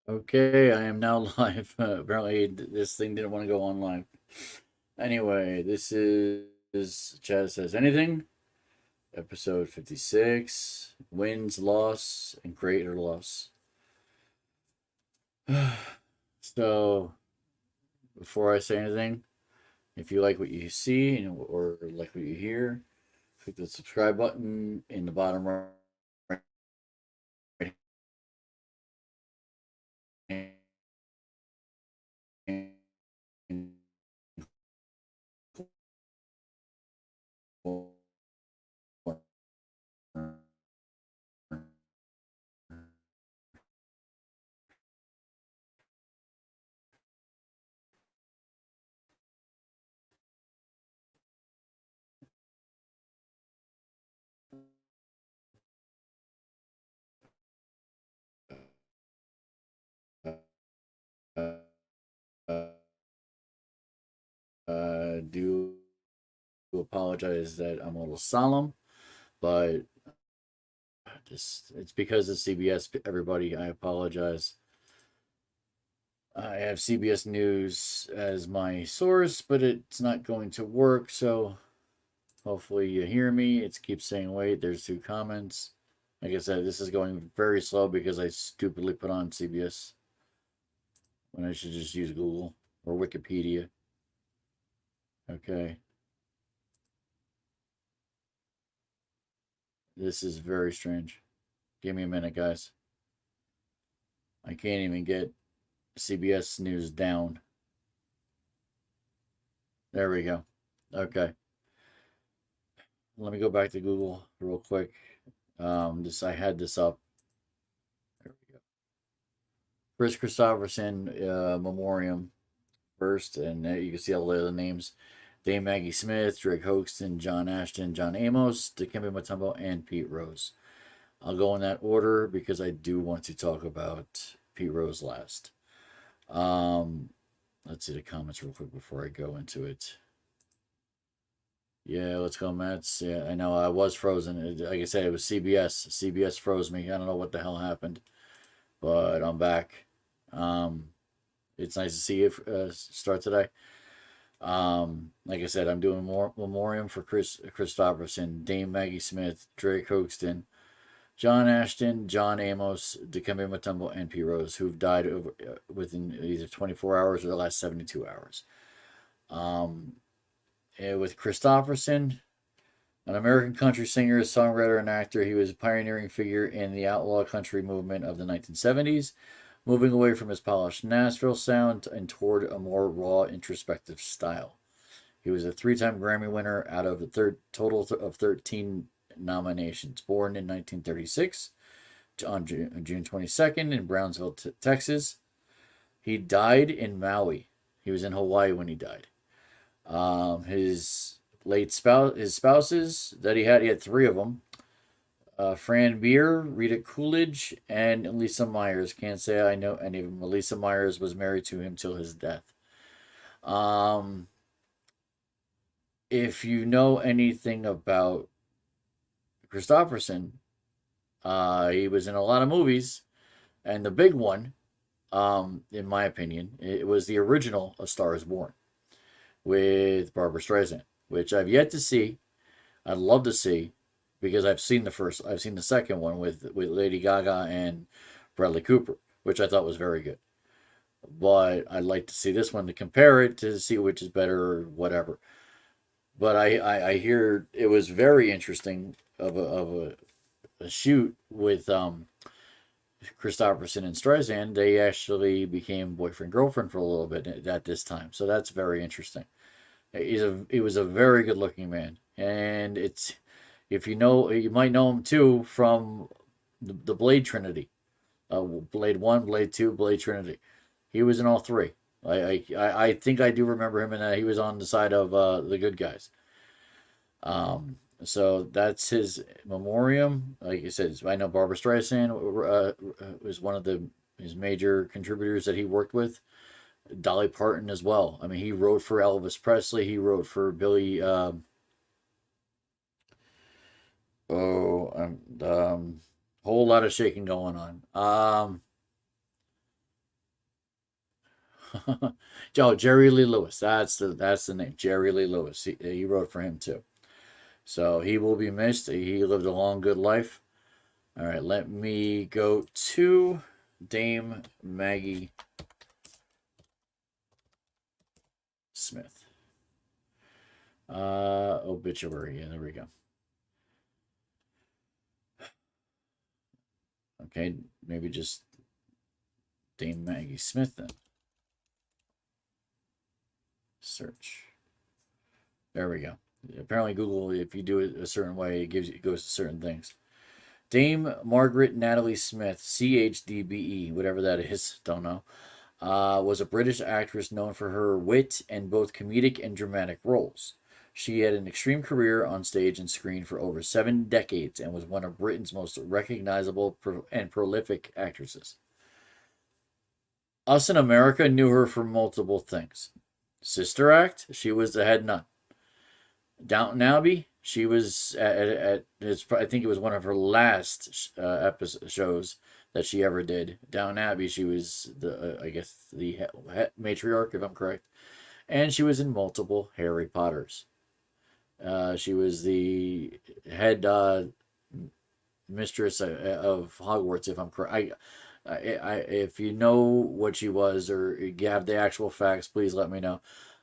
Okay, I am now live. Apparently, this thing didn't want to go on live. Anyway, this is Chad Says Anything, episode 56 Wins, Loss, and Greater Loss. So, before I say anything, if you like what you see or like what you hear, click the subscribe button in the bottom right hand corner. Do apologize that I'm a little solemn, but it's because of CBS. Everybody, I apologize. I have CBS News as my source, but it's not going to work. So hopefully you hear me. It keeps saying wait. There's two comments. Like I said, this is going very slow because I stupidly put on CBS when I should just use Google or Wikipedia. Okay. This is very strange. Give me a minute, guys. I can't even get CBS News down. There we go. Okay. Let me go back to Google real quick. I had this up. There we go. Kris Kristofferson, Memoriam first, and you can see all the other names. Dame Maggie Smith, Drake Hogestyn, John Ashton, John Amos, Dikembe Mutombo, and Pete Rose. I'll go in that order because I do want to talk about Pete Rose last. Let's see the comments real quick before I go into it. Yeah, let's go, Mets. Yeah, I know I was frozen. Like I said, it was CBS. CBS froze me. I don't know what the hell happened, but I'm back. Um, it's nice to see you start today. Like I said, I'm doing more memoriam for Kris Kristofferson, Dame Maggie Smith, Drake Hogestyn, John Ashton, John Amos, Dikembe Mutombo, and Pete Rose, who've died within either 24 hours or the last 72 hours. Um, with Kristofferson, an American country singer, songwriter, and actor, he was a pioneering figure in the outlaw country movement of the 1970s, moving away from his polished Nashville sound and toward a more raw, introspective style. He was a three-time Grammy winner out of a total of 13 nominations. Born in 1936 on June 22nd in Brownsville, Texas. He died in Maui. He was in Hawaii when he died. His spouses that he had three of them. Fran Beer, Rita Coolidge, and Lisa Myers. Can't say I know any of them. Lisa Myers was married to him till his death. Um, if you know anything about Kristofferson, he was in a lot of movies, and the big one, in my opinion, it was the original A Star Is Born with Barbara Streisand, which I've yet to see. I'd love to see because I've seen the second one with Lady Gaga and Bradley Cooper, which I thought was very good. But I'd like to see this one to compare it to see which is better or whatever. But I hear it was very interesting of a shoot with Kristofferson and Streisand. They actually became boyfriend girlfriend for a little bit at this time, so that's very interesting. He was a very good looking man, and it's if you know you might know him too from the Blade Trinity, Blade One, Blade Two, Blade Trinity. He was in all three. I think I do remember him in that he was on the side of the good guys. So that's his memoriam. Like I said, I know Barbara Streisand was one of his major contributors that he worked with. Dolly Parton as well. I mean, he wrote for Elvis Presley. He wrote for Billy. Oh, whole lot of shaking going on. Oh, Jerry Lee Lewis. That's the name. Jerry Lee Lewis. He wrote for him too. So he will be missed. He lived a long, good life. All right, let me go to Dame Maggie Smith. Obituary. Yeah, there we go. Okay, maybe just Dame Maggie Smith then. Search. There we go. Apparently, Google, if you do it a certain way, it goes to certain things. Dame Margaret Natalie Smith, CHDBE, whatever that is, don't know, was a British actress known for her wit and both comedic and dramatic roles. She had an extreme career on stage and screen for over 7 decades and was one of Britain's most recognizable and prolific actresses. Us in America knew her for multiple things. Sister Act, she was the head nun. Downton Abbey, she was at I think it was one of her last episode shows that she ever did. Downton Abbey, she was I guess the matriarch, if I'm correct, and she was in multiple Harry Potters. She was the head mistress of Hogwarts, if I'm correct. If you know what she was or you have the actual facts, please let me know.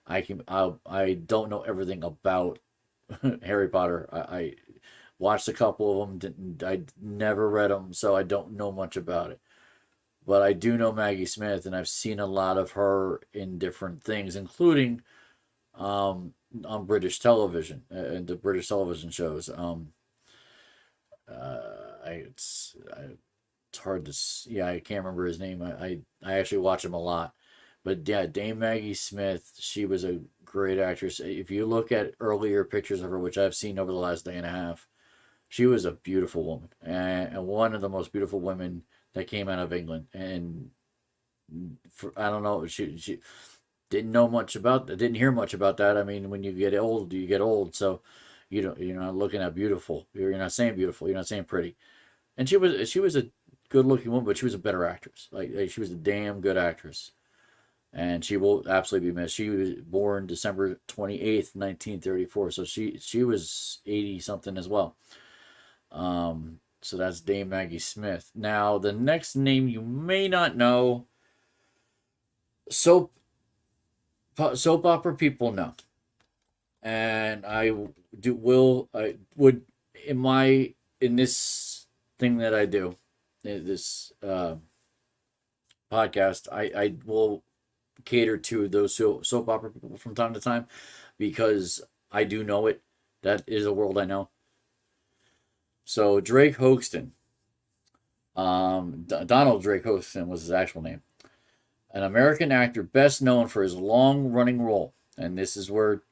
I don't know everything about Harry Potter. I watched a couple of them. I never read them, so I don't know much about it. But I do know Maggie Smith, and I've seen a lot of her in different things, including on British television and the British television shows. It's hard to. Yeah, I can't remember his name. I actually watch him a lot. But yeah, Dame Maggie Smith, she was a great actress. If you look at earlier pictures of her, which I've seen over the last day and a half, she was a beautiful woman and one of the most beautiful women that came out of England. And I don't know, she didn't know much about that, didn't hear much about that. I mean, when you get old, you get old. So you're not looking at beautiful. You're not saying beautiful. You're not saying pretty. And she was a good looking woman, but she was a better actress. Like she was a damn good actress. And she will absolutely be missed. She was born December 28th, 1934. So she was 80 something as well. So that's Dame Maggie Smith. Now, the next name you may not know, soap opera people know. And I would in this thing that I do, this podcast, I will cater to those soap opera people from time to time because I do know it. That is a world I know. So Drake Hogestyn, Donald Drake Hogestyn was his actual name, an American actor best known for his long-running role, and this is where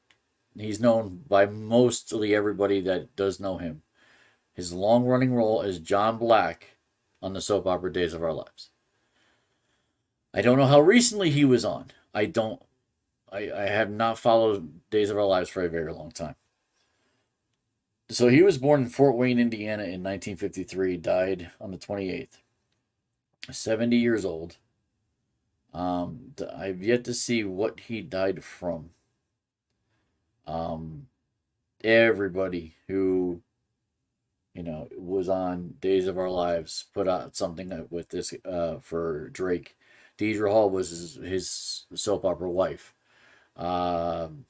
he's known by mostly everybody that does know him. His long-running role as John Black on the soap opera Days of Our Lives. I don't know how recently he was on. I have not followed Days of Our Lives for a very long time. So he was born in Fort Wayne, Indiana in 1953, died on the 28th. 70 years old. I've yet to see what he died from. Everybody who, was on Days of Our Lives put out something with this for Drake. Deidre Hall was his soap opera wife.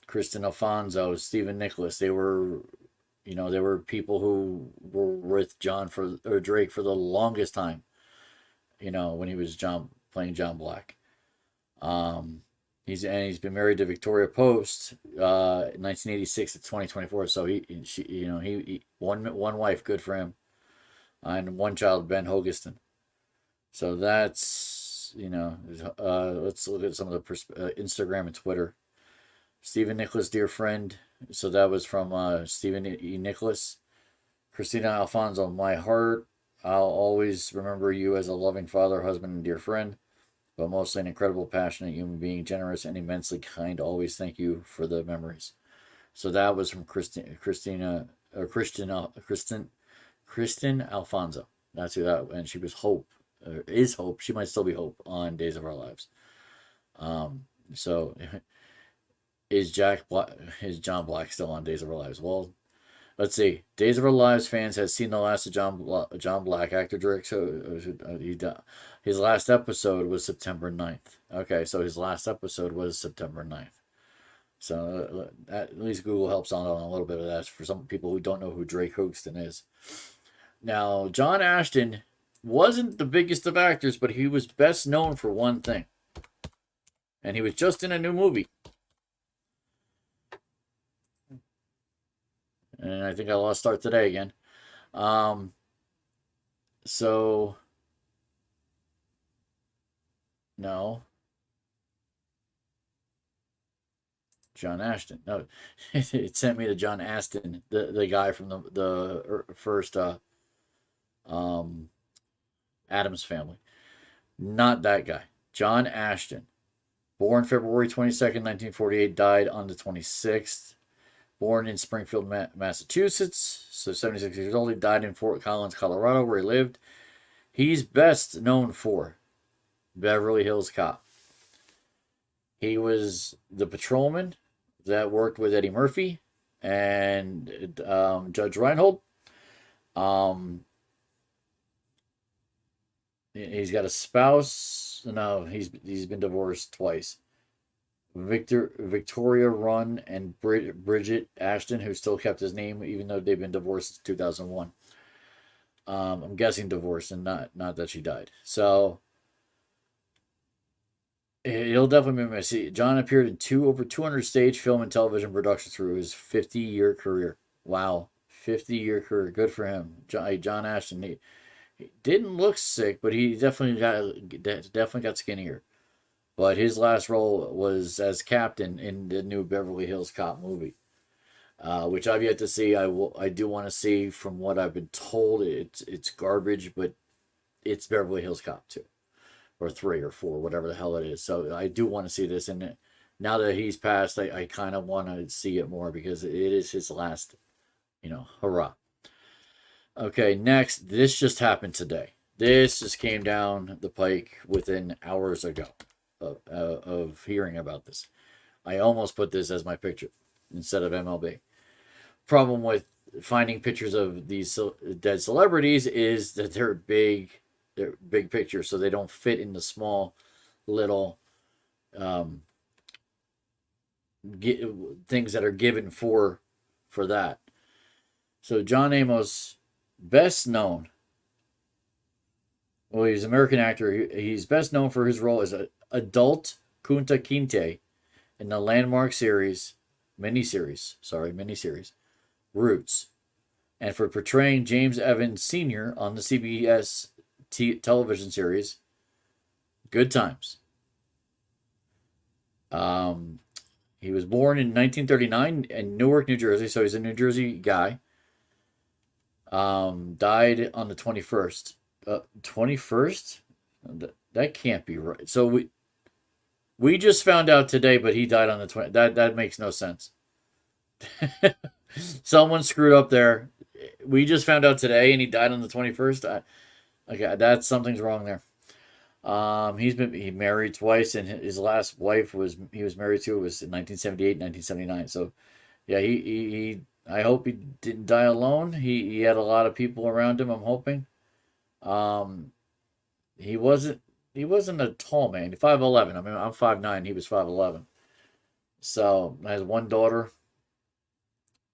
Kristen Alfonso, Stephen Nicholas, they were people who were with Drake for the longest time. When he was playing John Black. He's been married to Victoria Post, 1986 to 2024. So he one wife, good for him, and one child, Ben Hogestyn. So that's. Let's look at some of the Instagram and Twitter. Stephen Nicholas, dear friend. So that was from Stephen E. Nicholas. Christina Alfonso, my heart. I'll always remember you as a loving father, husband, and dear friend, but mostly an incredible, passionate human being, generous and immensely kind. Always thank you for the memories. So that was from Kristen Alfonso. That's who that, and she was Hope. Is Hope. She might still be Hope on Days of Our Lives. So is John Black still on Days of Our Lives? Well, let's see. Days of Our Lives fans has seen the last of John Black, actor, director. His last episode was September 9th. Okay, so his last episode was September 9th. So at least Google helps on a little bit of that for some people who don't know who Drake Hogestyn is. Now, John Ashton wasn't the biggest of actors, but he was best known for one thing. And he was just in a new movie. And I think I lost start today again. So, no. John Ashton. No, it sent me to John Aston, the guy from the first Addams Family. Not that guy. John Ashton. Born February 22nd, 1948, died on the 26th. Born in Springfield, Massachusetts, so 76 years old. He died in Fort Collins, Colorado, where he lived. He's best known for Beverly Hills Cop. He was the patrolman that worked with Eddie Murphy and Judge Reinhold. He's got a spouse. No, he's been divorced twice. Victoria Runn and Bridget Ashton, who still kept his name even though they've been divorced since 2001. I'm guessing divorced and not that she died. So he'll definitely be missed. John appeared in over 200 stage, film, and television productions through his 50-year career. Wow, 50-year career. Good for him. John Ashton. He didn't look sick, but he definitely got skinnier. But his last role was as captain in the new Beverly Hills Cop movie, which I've yet to see. I do want to see. From what I've been told, it's garbage, but it's Beverly Hills Cop 2 or 3 or 4, whatever the hell it is. So I do want to see this, and now that he's passed, I kind of want to see it more because it is his last, hurrah. Okay, next, this just happened today. This just came down the pike within hours ago of hearing about this. I almost put this as my picture instead of MLB. Problem with finding pictures of these dead celebrities is that they're big pictures, so they don't fit in the small little things that are given for that. So John Amos, best known. Well, he's an American actor. He's best known for his role as an adult Kunta Kinte in the landmark miniseries, Roots, and for portraying James Evans Sr. on the CBS television series Good Times. He was born in 1939 in Newark, New Jersey, so he's a New Jersey guy. Died on the 21st. 21st? That can't be right. So we just found out today, but he died on the 20th. That makes no sense. Someone screwed up there. We just found out today, and he died on the 21st. Okay, something's wrong there. He married twice, and his last wife he was married to was in 1978, 1979. So, yeah, he I hope he didn't die alone. He had a lot of people around him, I'm hoping. He wasn't a tall man. 5'11". I mean, I'm 5'9". He was 5'11". So I had one daughter.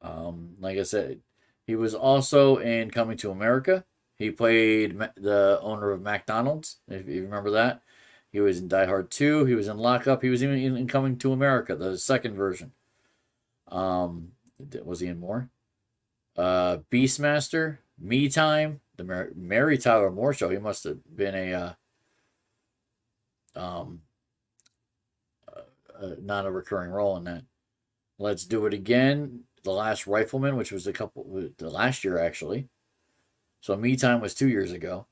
Like I said, he was also in Coming to America. He played the owner of McDonald's, if you remember that. He was in Die Hard 2. He was in Lock Up. He was even in Coming to America, the second version. Was he in more? Beastmaster, Me Time, the Mary Tyler Moore Show. He must have been not a recurring role in that. Let's Do It Again, The Last Rifleman, which was the last year actually. So Me Time was 2 years ago.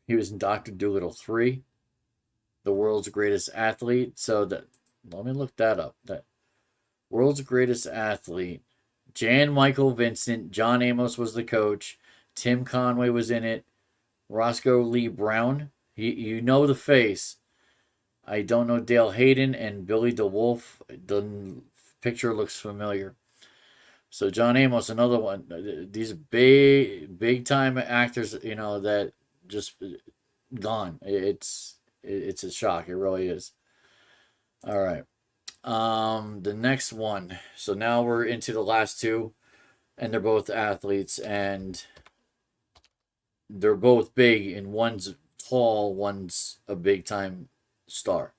He was in Dr. Dolittle 3, The World's Greatest Athlete. So let me look that up. That World's Greatest Athlete. Jan Michael Vincent. John Amos was the coach. Tim Conway was in it. Roscoe Lee Brown. You know the face. I don't know Dale Hayden and Billy DeWolf. The picture looks familiar. So John Amos, another one. These big time actors, that just gone. It's a shock. It really is. All right. The next one. So now we're into the last two, and they're both athletes, and they're both big, and one's tall, one's a big time star.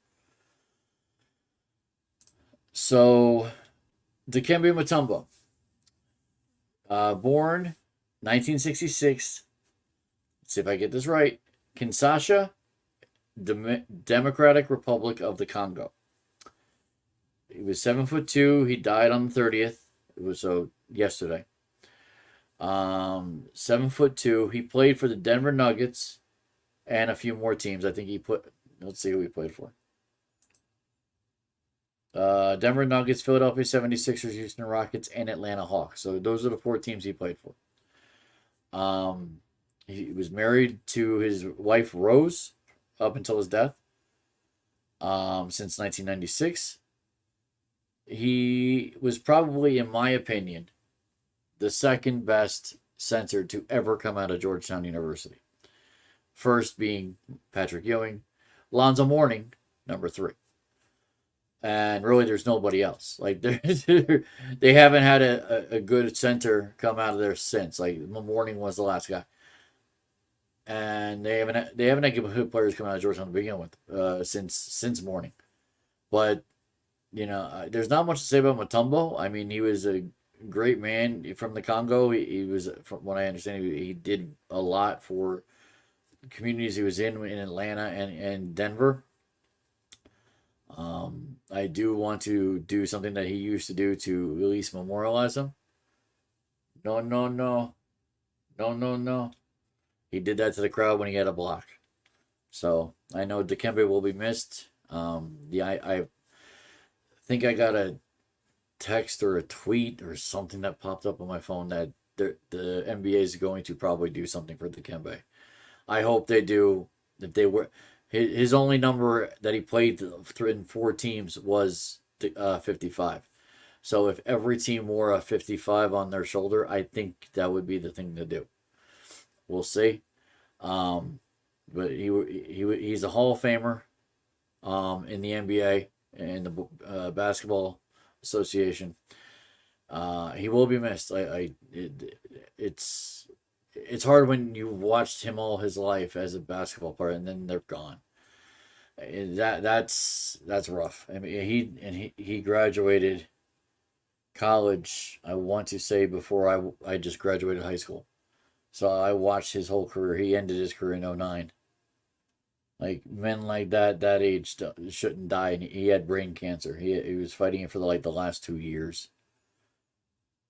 So, Dikembe Mutombo, born 1966. Let's see if I get this right. Kinshasa, Democratic Republic of the Congo. He was 7'2". He died on the 30th. It was yesterday. 7'2". He played for the Denver Nuggets and a few more teams. I think let's see who he played for. Denver Nuggets, Philadelphia 76ers, Houston Rockets, and Atlanta Hawks. So those are the 4 teams he played for. He was married to his wife Rose up until his death. Since 1996. He was probably, in my opinion, the second best center to ever come out of Georgetown University. First being Patrick Ewing, Lonzo Mourning, number 3. And really, there's nobody else. Like they haven't had a good center come out of there since. Like Mourning was the last guy, and they haven't had good players come out of Georgetown to begin with since Mourning. But there's not much to say about Mutombo. I mean, he was a great man from the Congo. He was, from what I understand, he did a lot for communities he was in Atlanta and Denver. I do want to do something that he used to do to at least memorialize him. No. He did that to the crowd when he had a block. So I know Dikembe will be missed. I think I got a text or a tweet or something that popped up on my phone that the NBA is going to probably do something for Dikembe. I hope they do. If they were, his only number that he played in 4 teams was 55. So if every team wore a 55 on their shoulder, I think that would be the thing to do. We'll see. But he's a Hall of Famer in the NBA and the Basketball Association. He will be missed. It's hard when you've watched him all his life as a basketball player and then they're gone. That's rough. I mean, he graduated college, I want to say, before I just graduated high school. So I watched his whole career. He ended his career in 2009. Like, men like that age shouldn't die. And he had brain cancer. He was fighting it for the last 2 years.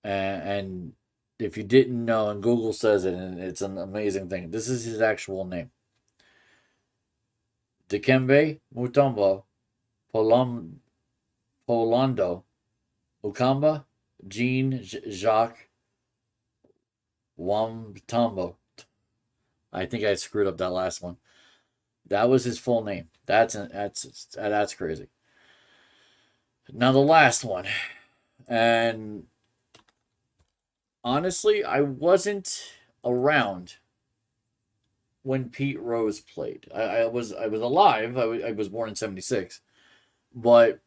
And if you didn't know, and Google says it, and it's an amazing thing. This is his actual name. Dikembe Mutombo Polando Ukamba Jean Jacques Wamtombo. I think I screwed up that last one. That was his full name. That's crazy. Now the last one, and honestly, I wasn't around when Pete Rose played. I was alive. I was born in 76, but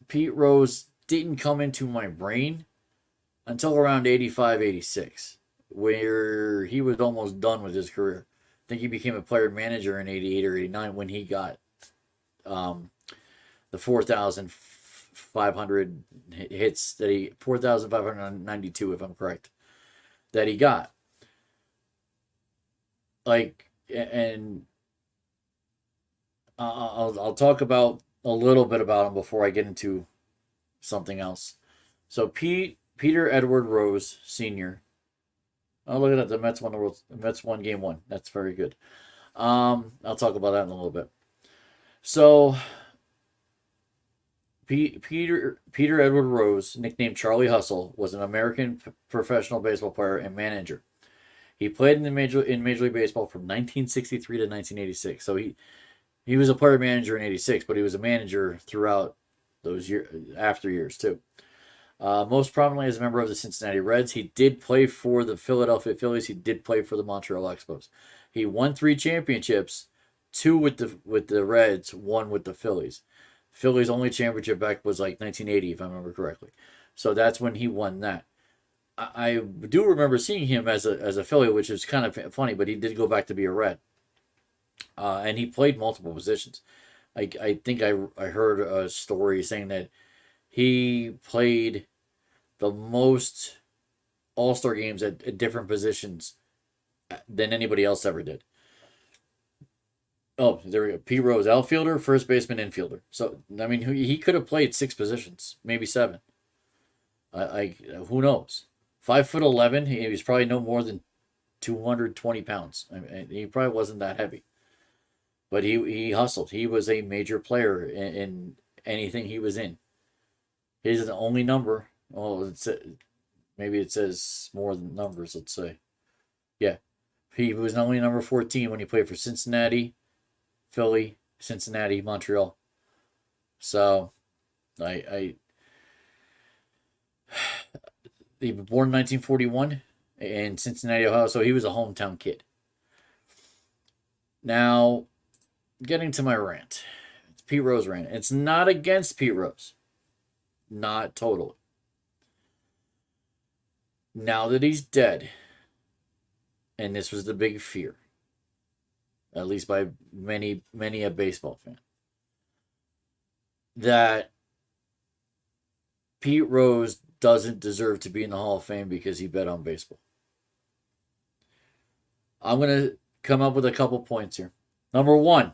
Pete Rose didn't come into my brain until around 85, 86, where he was almost done with his career. I think he became a player manager in 88 or 89 when he got the 4,500 hits 4,592, if I'm correct, that he got. And I'll talk about a little bit about him before I get into something else. So Peter Edward Rose Sr. Oh, look at that. The Mets won game 1. That's very good. I'll talk about that in a little bit. So Peter Edward Rose, nicknamed Charlie Hustle, was an American professional baseball player and manager. He played in Major League Baseball from 1963 to 1986. So he was a player manager in 86, but he was a manager throughout those after years too. Most prominently as a member of the Cincinnati Reds, he did play for the Philadelphia Phillies. He did play for the Montreal Expos. He won 3 championships, 2 with the Reds, 1 with the Phillies. Phillies' only championship back was like 1980, if I remember correctly. So that's when he won that. I do remember seeing him as a Philly, which is kind of funny, but he did go back to be a Red. And he played multiple positions. I think I heard a story saying that he played the most All-Star games at different positions than anybody else ever did. Oh, there we go. Pete Rose, outfielder, first baseman, infielder. So, I mean, he could have played 6 positions, maybe 7. Who knows? 5'11", he was probably no more than 220 pounds. I mean, he probably wasn't that heavy. But he hustled. He was a major player in anything he was in. His only number, maybe it says more than numbers, let's say. Yeah. He was only number 14 when he played for Cincinnati, Philly, Cincinnati, Montreal. So, he was born in 1941 in Cincinnati, Ohio, so he was a hometown kid. Now, getting to my rant. It's Pete Rose rant. It's not against Pete Rose. Not totally. Now that he's dead, and this was the big fear, at least by many a baseball fan, that Pete Rose doesn't deserve to be in the Hall of Fame because he bet on baseball. I'm going to come up with a couple points here. Number 1,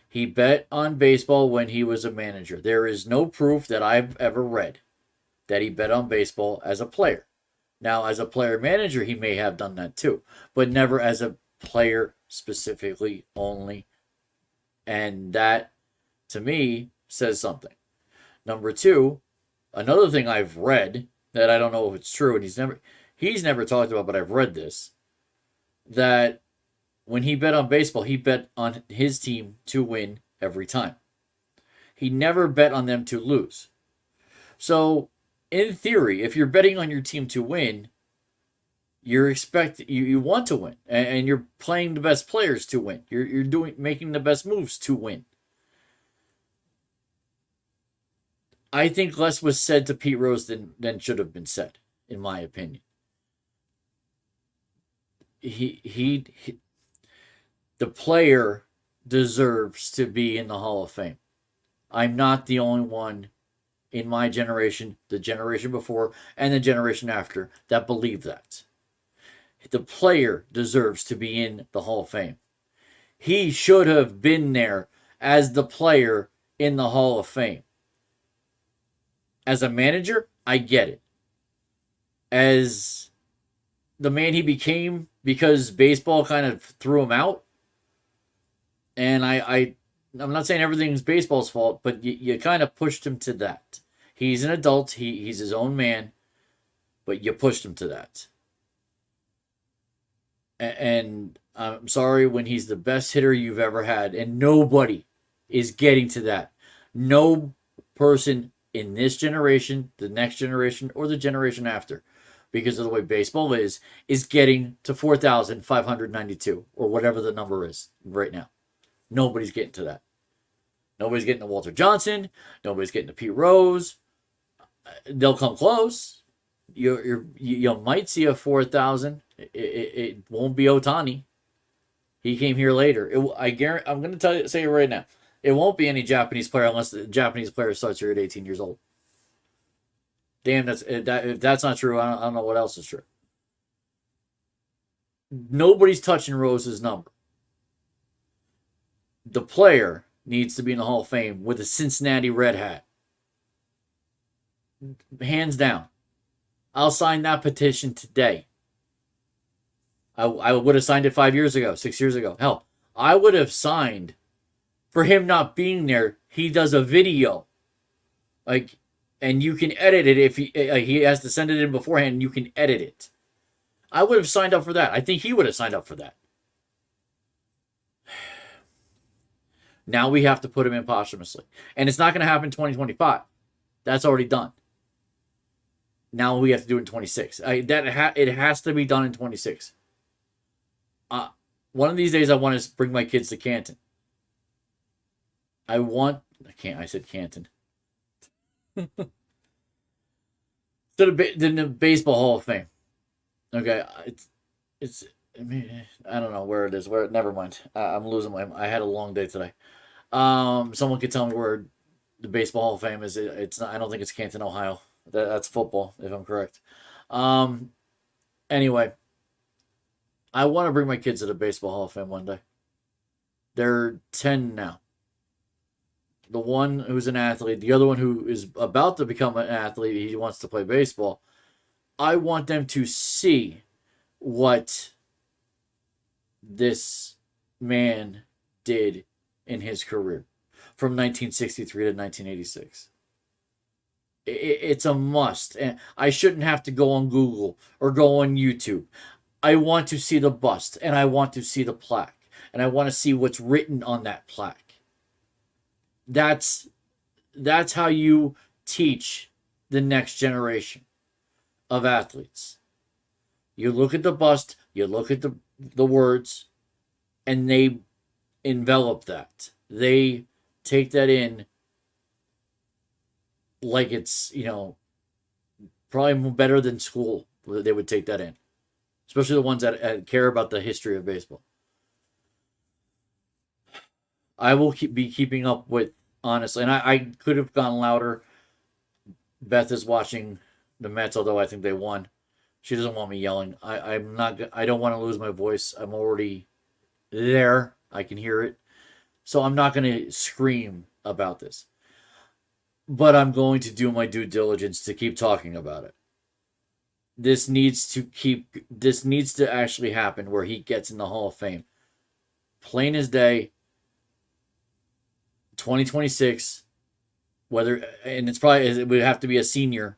he bet on baseball when he was a manager. There is no proof that I've ever read that he bet on baseball as a player. Now, as a player manager, he may have done that too, but never as a player specifically only. And that, to me, says something. Number 2, another thing I've read that I don't know if it's true, and he's never talked about, but I've read this, that when he bet on baseball, he bet on his team to win every time. He never bet on them to lose. So, in theory, if you're betting on your team to win, you want to win, and you're playing the best players to win. You're making the best moves to win. I think less was said to Pete Rose than should have been said, in my opinion. The player deserves to be in the Hall of Fame. I'm not the only one in my generation, the generation before, and the generation after that believe that. The player deserves to be in the Hall of Fame. He should have been there as the player in the Hall of Fame. As a manager, I get it. As the man he became because baseball kind of threw him out, and I'm not saying everything's baseball's fault, but you kind of pushed him to that. He's an adult. He's his own man, but you pushed him to that. And I'm sorry when he's the best hitter you've ever had, and nobody is getting to that. No person in this generation, the next generation, or the generation after, because of the way baseball is getting to 4,592, or whatever the number is right now. Nobody's getting to that. Nobody's getting to Walter Johnson. Nobody's getting to Pete Rose. They'll come close. You might see a 4,000. It won't be Ohtani. He came here later. I'm going to say it right now. It won't be any Japanese player unless the Japanese player starts here at 18 years old. Damn, if that's not true, I don't know what else is true. Nobody's touching Rose's number. The player needs to be in the Hall of Fame with a Cincinnati Red hat. Hands down. I'll sign that petition today. I would have signed it 5 years ago, 6 years ago. Hell, I would have signed for him not being there. He does a video. And you can edit it if he has to send it in beforehand. You can edit it. I would have signed up for that. I think he would have signed up for that. Now we have to put him in posthumously. And it's not going to happen in 2025. That's already done. Now we have to do it in 26. It has to be done in 26. One of these days I want to bring my kids to Canton. I said Canton. To the Baseball Hall of Fame. Okay, I don't know where it is. Never mind. I'm losing I had a long day today. Someone could tell me where the Baseball Hall of Fame is. It's not. I don't think it's Canton, Ohio. That's football, if I'm correct. Anyway, I want to bring my kids to the Baseball Hall of Fame one day. They're 10 now. The one who's an athlete, the other one who is about to become an athlete, he wants to play baseball. I want them to see what this man did in his career from 1963 to 1986. It's a must. And I shouldn't have to go on Google or go on YouTube. I want to see the bust, and I want to see the plaque, and I want to see what's written on that plaque. That's how you teach the next generation of athletes. You look at the bust, you look at the words, and they envelop that. They take that in like it's, probably better than school. They would take that in. Especially the ones that care about the history of baseball. I will be keeping up with, honestly, and I could have gone louder. Beth is watching the Mets, although I think they won. She doesn't want me yelling. I don't want to lose my voice. I'm already there. I can hear it. So I'm not going to scream about this. But I'm going to do my due diligence to keep talking about it. This needs to actually happen where he gets in the Hall of Fame. Plain as day. 2026, it would have to be a senior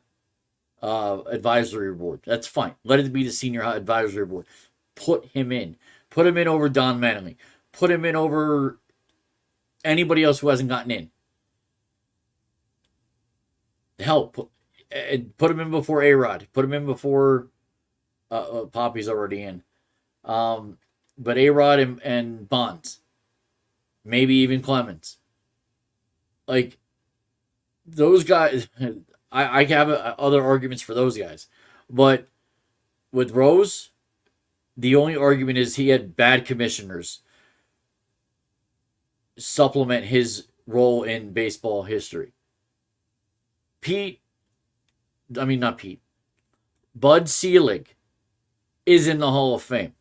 advisory board. That's fine. Let it be the senior advisory board. Put him in. Put him in over Don Mattingly. Put him in over anybody else who hasn't gotten in. Hell, put him in before A-Rod. Put him in before Poppy's already in. But A-Rod and Bonds. Maybe even Clemens. Like, those guys, I have other arguments for those guys. But with Rose, the only argument is he had bad commissioners supplement his role in baseball history. Bud Selig is in the Hall of Fame.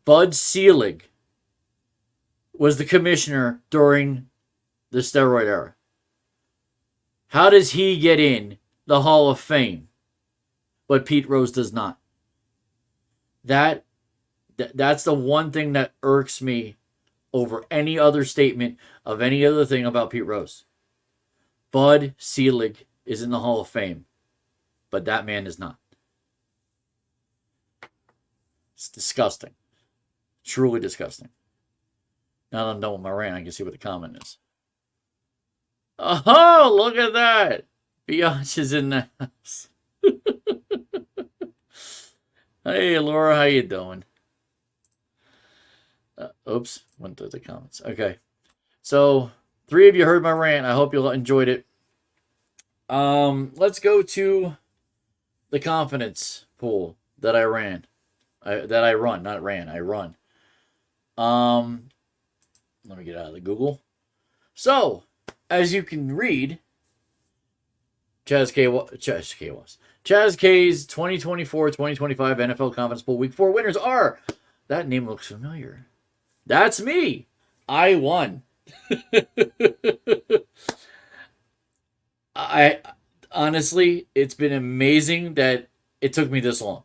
Bud Selig was the commissioner during the steroid era. How does he get in the Hall of Fame, but Pete Rose does not? That's the one thing that irks me over any other statement of any other thing about Pete Rose. Bud Selig is in the Hall of Fame, but that man is not. It's disgusting. Truly disgusting. Now that I'm done with my rant, I can see what the comment is. Oh, look at that. Beeotch is in the house. Hey, Laura, how you doing? Oops, went through the comments. Okay. So, 3 of you heard my rant. I hope you enjoyed it. Let's go to the confidence pool that I run. I run. Let me get out of the Google. So, as you can read, Chaz K's 2024-2025 NFL Confidence Pool Week 4 winners are... That name looks familiar. That's me. I won. Honestly, it's been amazing that it took me this long.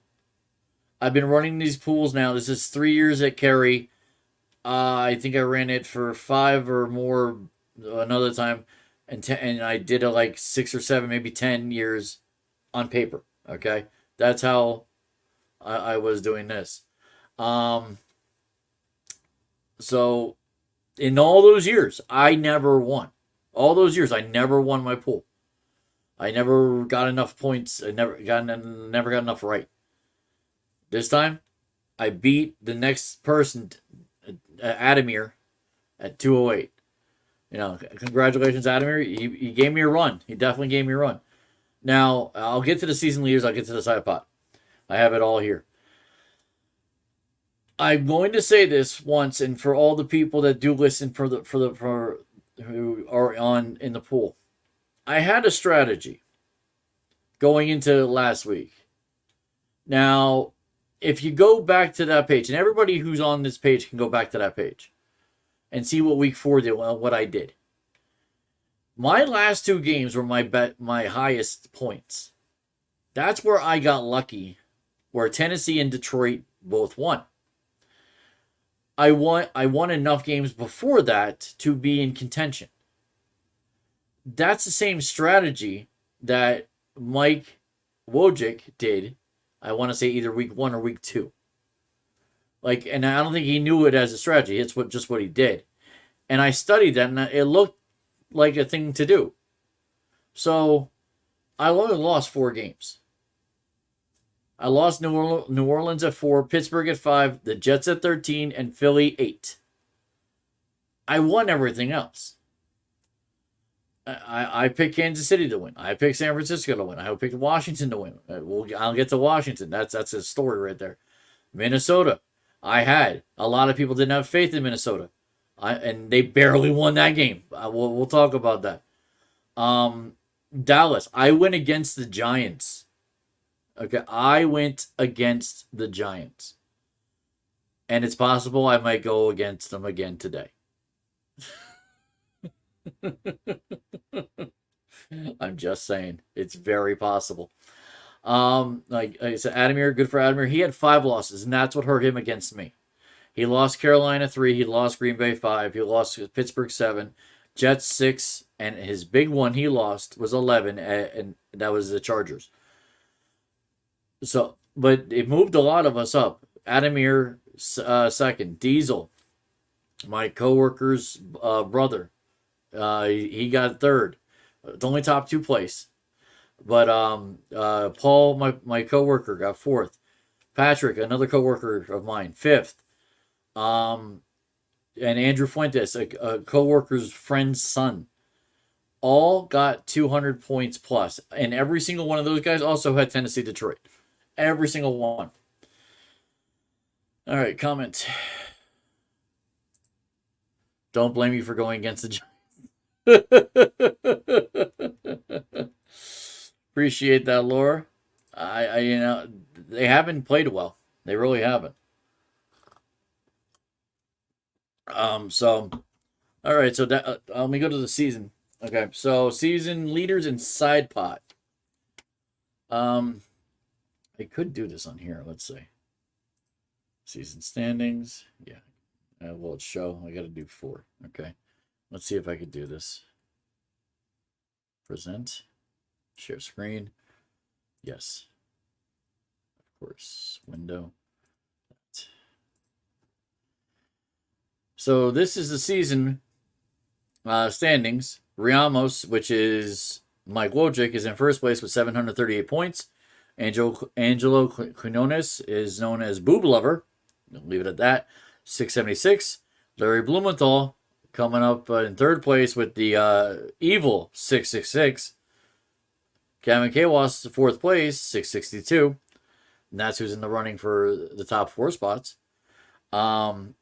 I've been running these pools now. This is 3 years at Kerry. I think I ran it for 5 or more another time, and I did it like 6 or 7, maybe 10 years on paper. Okay, that's how I was doing this. Um, so in all those years, I never won. All those years, I never won my pool. I never got enough points. I never got enough right. This time, I beat the next person, Adamir, at 208. You know, congratulations, Adamir. He gave me a run. He definitely gave me a run. Now, I'll get to the season leaders. I'll get to the side pot. I have it all here. I'm going to say this once, and for all the people that do listen for who are on in the pool, I had a strategy going into last week. Now, if you go back to that page, and everybody who's on this page can go back to that page and see what week 4 did, what I did. My last 2 games were my highest points. That's where I got lucky, where Tennessee and Detroit both won. I won enough games before that to be in contention. That's the same strategy that Mike Wojcik did. I want to say either week 1 or week 2. And I don't think he knew it as a strategy. It's just what he did. And I studied that, and it looked like a thing to do. So I only lost 4 games. I lost New Orleans at 4, Pittsburgh at 5, the Jets at 13, and Philly 8. I won everything else. I picked Kansas City to win. I picked San Francisco to win. I picked Washington to win. I'll get to Washington. That's a story right there. Minnesota. I had. A lot of people didn't have faith in Minnesota. And they barely won that game. We'll talk about that. Dallas. I went against the Giants. Okay, I went against the Giants. And it's possible I might go against them again today. I'm just saying. It's very possible. Like I said, Adamir, good for Adamir. He had 5 losses, and that's what hurt him against me. He lost Carolina 3. He lost Green Bay 5. He lost Pittsburgh 7. Jets 6. And his big one he lost was 11, and that was the Chargers. So, but it moved a lot of us up. Adamir, second. Diesel, my coworker's brother, he got 3rd. It's only top 2 place. But Paul, my coworker, got 4th. Patrick, another coworker of mine, 5th. And Andrew Fuentes, a coworker's friend's son, all got 200 points plus. And every single one of those guys also had Tennessee, Detroit. Every single one. All right, comment. Don't blame me for going against the Giants. Appreciate that, Laura. I they haven't played well. They really haven't. So, all right. So that let me go to the season. Okay. So season leaders and side pot. I could do this on here. Let's see. Season standings. Yeah. Well, it's show. I got to do 4. Okay. Let's see if I could do this. Present. Share screen. Yes. Of course. Window. So this is the season standings. Amos, which is Mike Wojcik, is in first place with 738 points. Angelo Quinones is known as Boob Lover. I'll leave it at that. 676. Larry Blumenthal coming up in 3rd place with the evil 666. Gavin Kawas, 4th place, 662. And that's who's in the running for the top 4 spots. In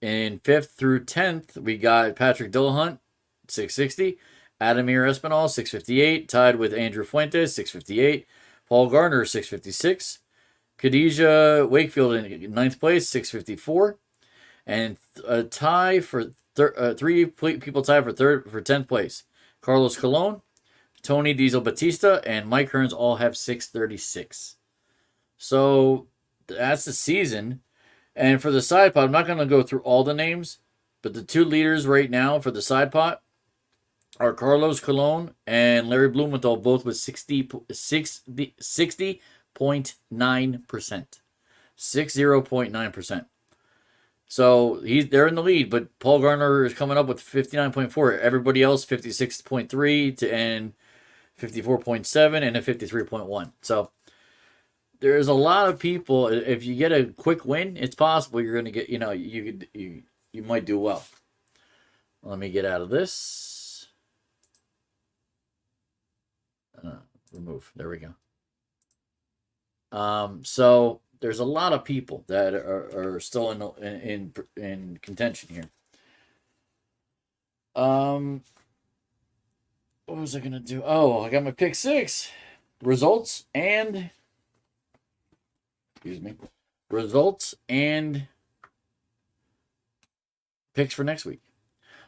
5th through 10th, we got Patrick Dillahunt, 660. Adamir Espinal, 658. Tied with Andrew Fuentes, 658. Paul Garner, 656. Khadijah Wakefield in 9th place, 654. And a tie for 3 people tied for 10th place. Carlos Colon, Tony Diesel Batista, and Mike Hearns all have 636. So that's the season. And for the side pot, I'm not going to go through all the names, but the 2 leaders right now for the side pot are Carlos Colon and Larry Blumenthal, both with 60 60.9%. 60.9%. So they're in the lead, but Paul Garner is coming up with 59.4. Everybody else 56.3 and 54.7 and a 53.1. So there's a lot of people. If you get a quick win, it's possible you're going to get. You might do well. Let me get out of this. Remove. There we go. So there's a lot of people that are still in contention here. What was I gonna do? Oh, I got my pick 6 results and picks for next week.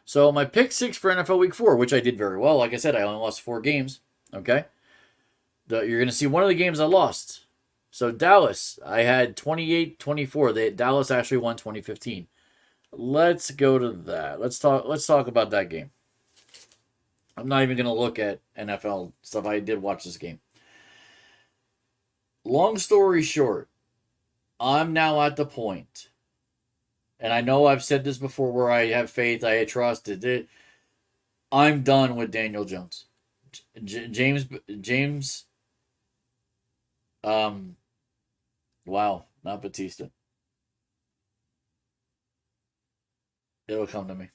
So my pick 6 for NFL Week 4, which I did very well. Like I said, I only lost 4 games. Okay, you're gonna see one of the games I lost. So Dallas, I had 28-24. Dallas actually won 2015. Let's go to that. Let's talk about that game. I'm not even going to look at NFL stuff. I did watch this game. Long story short, I'm now at the point, and I know I've said this before, where I have faith, I trusted it. I'm done with Daniel Jones. James. Wow, not Batista. It'll come to me.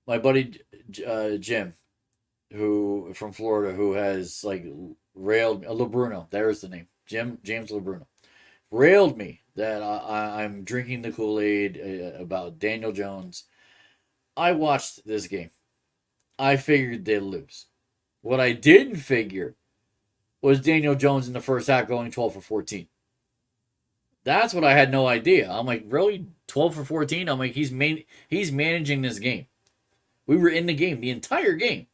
My buddy Jim, who from Florida, who has railed LeBruno. There's the name. James LeBruno railed me that I'm drinking the Kool-Aid about Daniel Jones. I watched this game. I figured they'd lose. What I didn't figure was Daniel Jones in the first half going 12 for 14. That's what I had no idea. I'm like, really? 12 for 14? I'm like, he's managing this game. We were in the game, the entire game.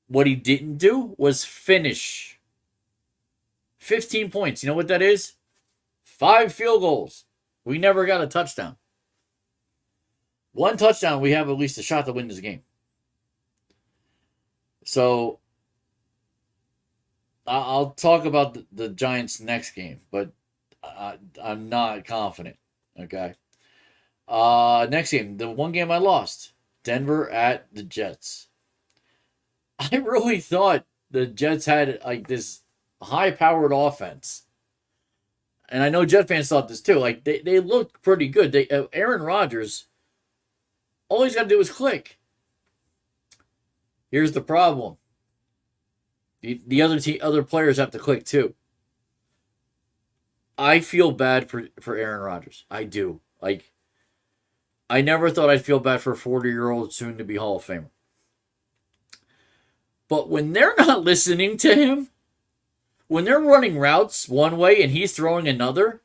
What he didn't do was finish. 15 points. You know what that is? 5 field goals. We never got a touchdown. 1 touchdown, we have at least a shot to win this game. So I'll talk about the Giants' next game, but I'm not confident. Okay. Next game, the one game I lost, Denver at the Jets. I really thought the Jets had this high-powered offense, and I know Jet fans thought this too. They looked pretty good. Aaron Rodgers, all he's got to do is click. Here's the problem. The other players have to click too. I feel bad for Aaron Rodgers. I do. I never thought I'd feel bad for a 40-year-old soon-to-be Hall of Famer. But when they're not listening to him, when they're running routes one way and he's throwing another,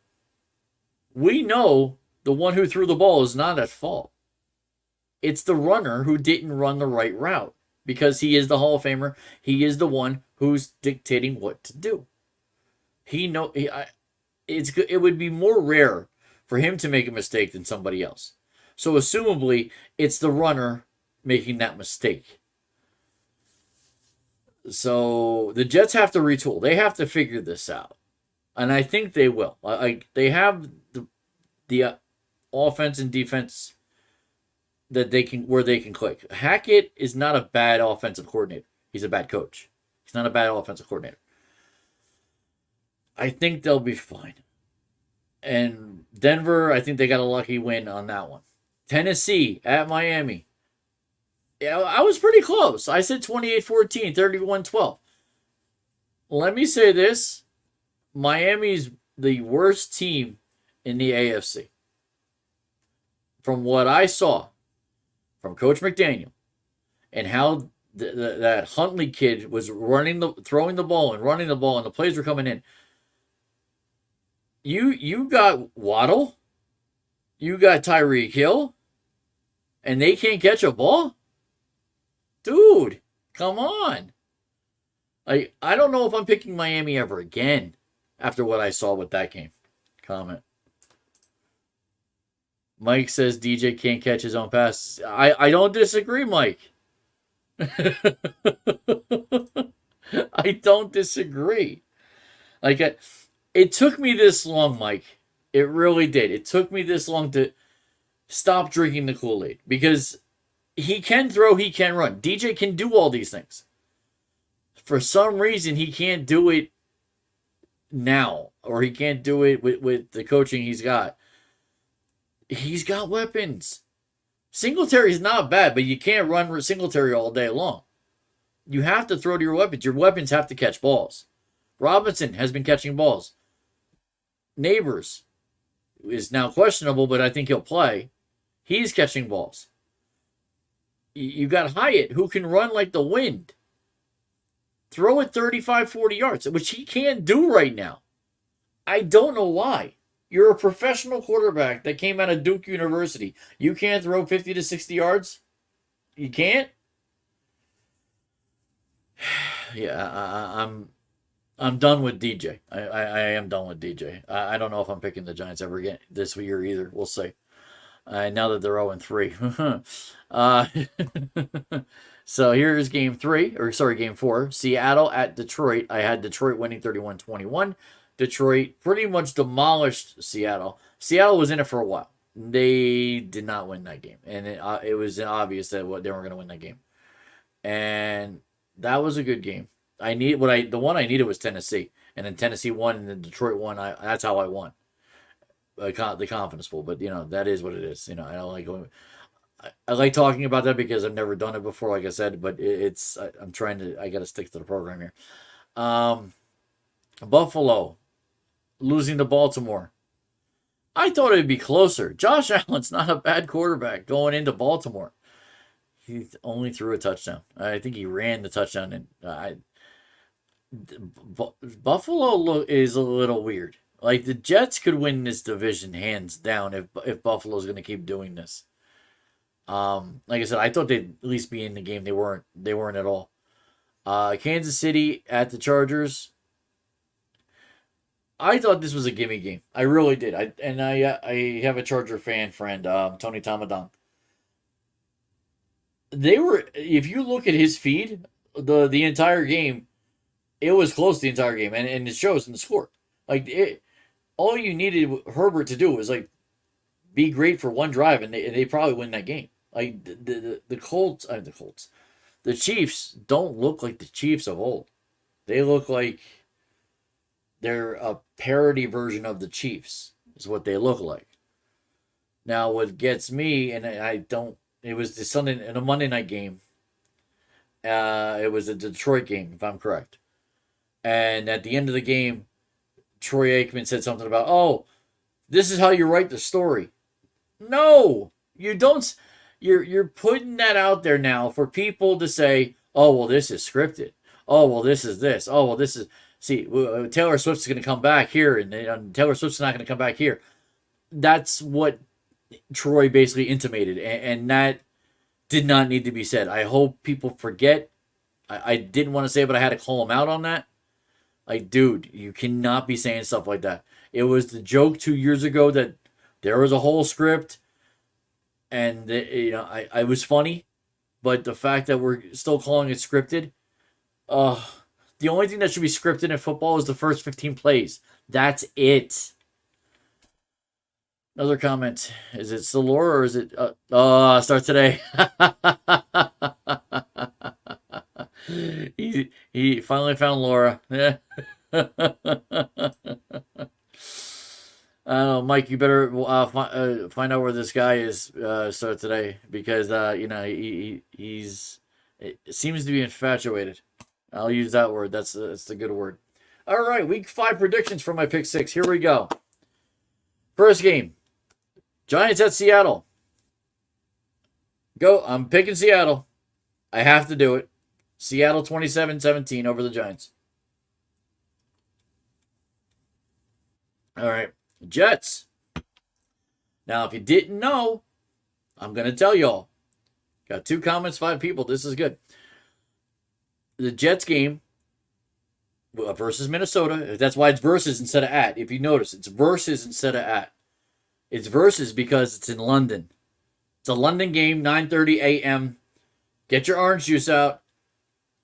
we know the one who threw the ball is not at fault. It's the runner who didn't run the right route. Because he is the Hall of Famer, he is the one who's dictating what to do. It would be more rare for him to make a mistake than somebody else. So assumably, it's the runner making that mistake. So the Jets have to retool. They have to figure this out, and I think they will. They have the offense and defense that they can click. Hackett is not a bad offensive coordinator. He's a bad coach. He's not a bad offensive coordinator. I think they'll be fine. And Denver, I think they got a lucky win on that one. Tennessee at Miami. Yeah, I was pretty close. I said 28-14, 31-12. Let me say this. Miami's the worst team in the AFC. From what I saw from Coach McDaniel and how that Huntley kid was throwing the ball and running the ball and the plays were coming in. You got Waddle, you got Tyreek Hill, and they can't catch a ball? Dude, come on. I don't know if I'm picking Miami ever again after what I saw with that game. Comment. Mike says DJ can't catch his own passes. I don't disagree, Mike. I don't disagree. Like, it took me this long, Mike. It really did. It took me this long to stop drinking the Kool-Aid because he can throw, he can run. DJ can do all these things. For some reason, he can't do it now, or he can't do it with the coaching he's got. He's got weapons. Singletary's not bad, but you can't run Singletary all day long. You have to throw to your weapons. Your weapons have to catch balls. Robinson has been catching balls. Neighbors is now questionable, but I think he'll play. He's catching balls. You got Hyatt, who can run like the wind. Throw it 35, 40 yards, which he can't do right now. I don't know why. You're a professional quarterback that came out of Duke University. You can't throw 50 to 60 yards? You can't? Yeah, I'm done with DJ. I am done with DJ. I don't know if I'm picking the Giants ever again this year either. We'll see. Now that they're 0-3. So here's game 4. Seattle at Detroit. I had Detroit winning 31-21. Detroit pretty much demolished Seattle. Seattle was in it for a while. They did not win that game. And it was obvious that they weren't going to win that game. And that was a good game. The one I needed was Tennessee. And then Tennessee won and then Detroit won. That's how I won. The confidence pool. But, that is what it is. I don't like going... I like talking about that because I've never done it before, like I said, but I got to stick to the program here. Buffalo losing to Baltimore. I thought it'd be closer. Josh Allen's not a bad quarterback going into Baltimore. He only threw a touchdown. I think he ran the touchdown. Buffalo is a little weird. Like, the Jets could win this division hands down if Buffalo's going to keep doing this. Like I said, I thought they'd at least be in the game. They weren't at all. Kansas City at the Chargers. I thought this was a gimme game. I really did. I have a Charger fan friend, Tony Tomadon. If you look at his feed, the entire game, it was close the entire game, and it shows in the score. All you needed Herbert to do was be great for one drive, and they probably win that game. The Chiefs don't look like the Chiefs of old. They look like they're a parody version of the Chiefs, is what they look like. Now, what gets me, and it was a Monday night game. It was a Detroit game, if I'm correct. And at the end of the game, Troy Aikman said something about, "Oh, this is how you write the story." No, you don't. You're putting that out there now for people to say, "Oh, well, this is scripted. Oh, well, this is this. Oh, well, this is." See, Taylor Swift's going to come back here, and Taylor Swift's not going to come back here. That's what Troy basically intimated, and that did not need to be said. I hope people forget. I didn't want to say it, but I had to call him out on that. Dude, you cannot be saying stuff like that. It was the joke 2 years ago that there was a whole script, and I was funny, but the fact that we're still calling it scripted, the only thing that should be scripted in football is the first 15 plays. That's it. Another comment. Is it still Laura or is it... start today. He finally found Laura. Mike, you better find out where this guy is start today because he's it seems to be infatuated. I'll use that word. That's the good word. All right, week 5 predictions for my pick 6. Here we go. First game, Giants at Seattle. Go. I'm picking Seattle. I have to do it. Seattle 27-17 over the Giants. All right. Jets. Now, if you didn't know, I'm going to tell y'all. Got 2 comments, 5 people. This is good. The Jets game versus Minnesota. That's why it's versus instead of at. If you notice, it's versus instead of at. It's versus because it's in London. It's a London game, 9:30 a.m. Get your orange juice out.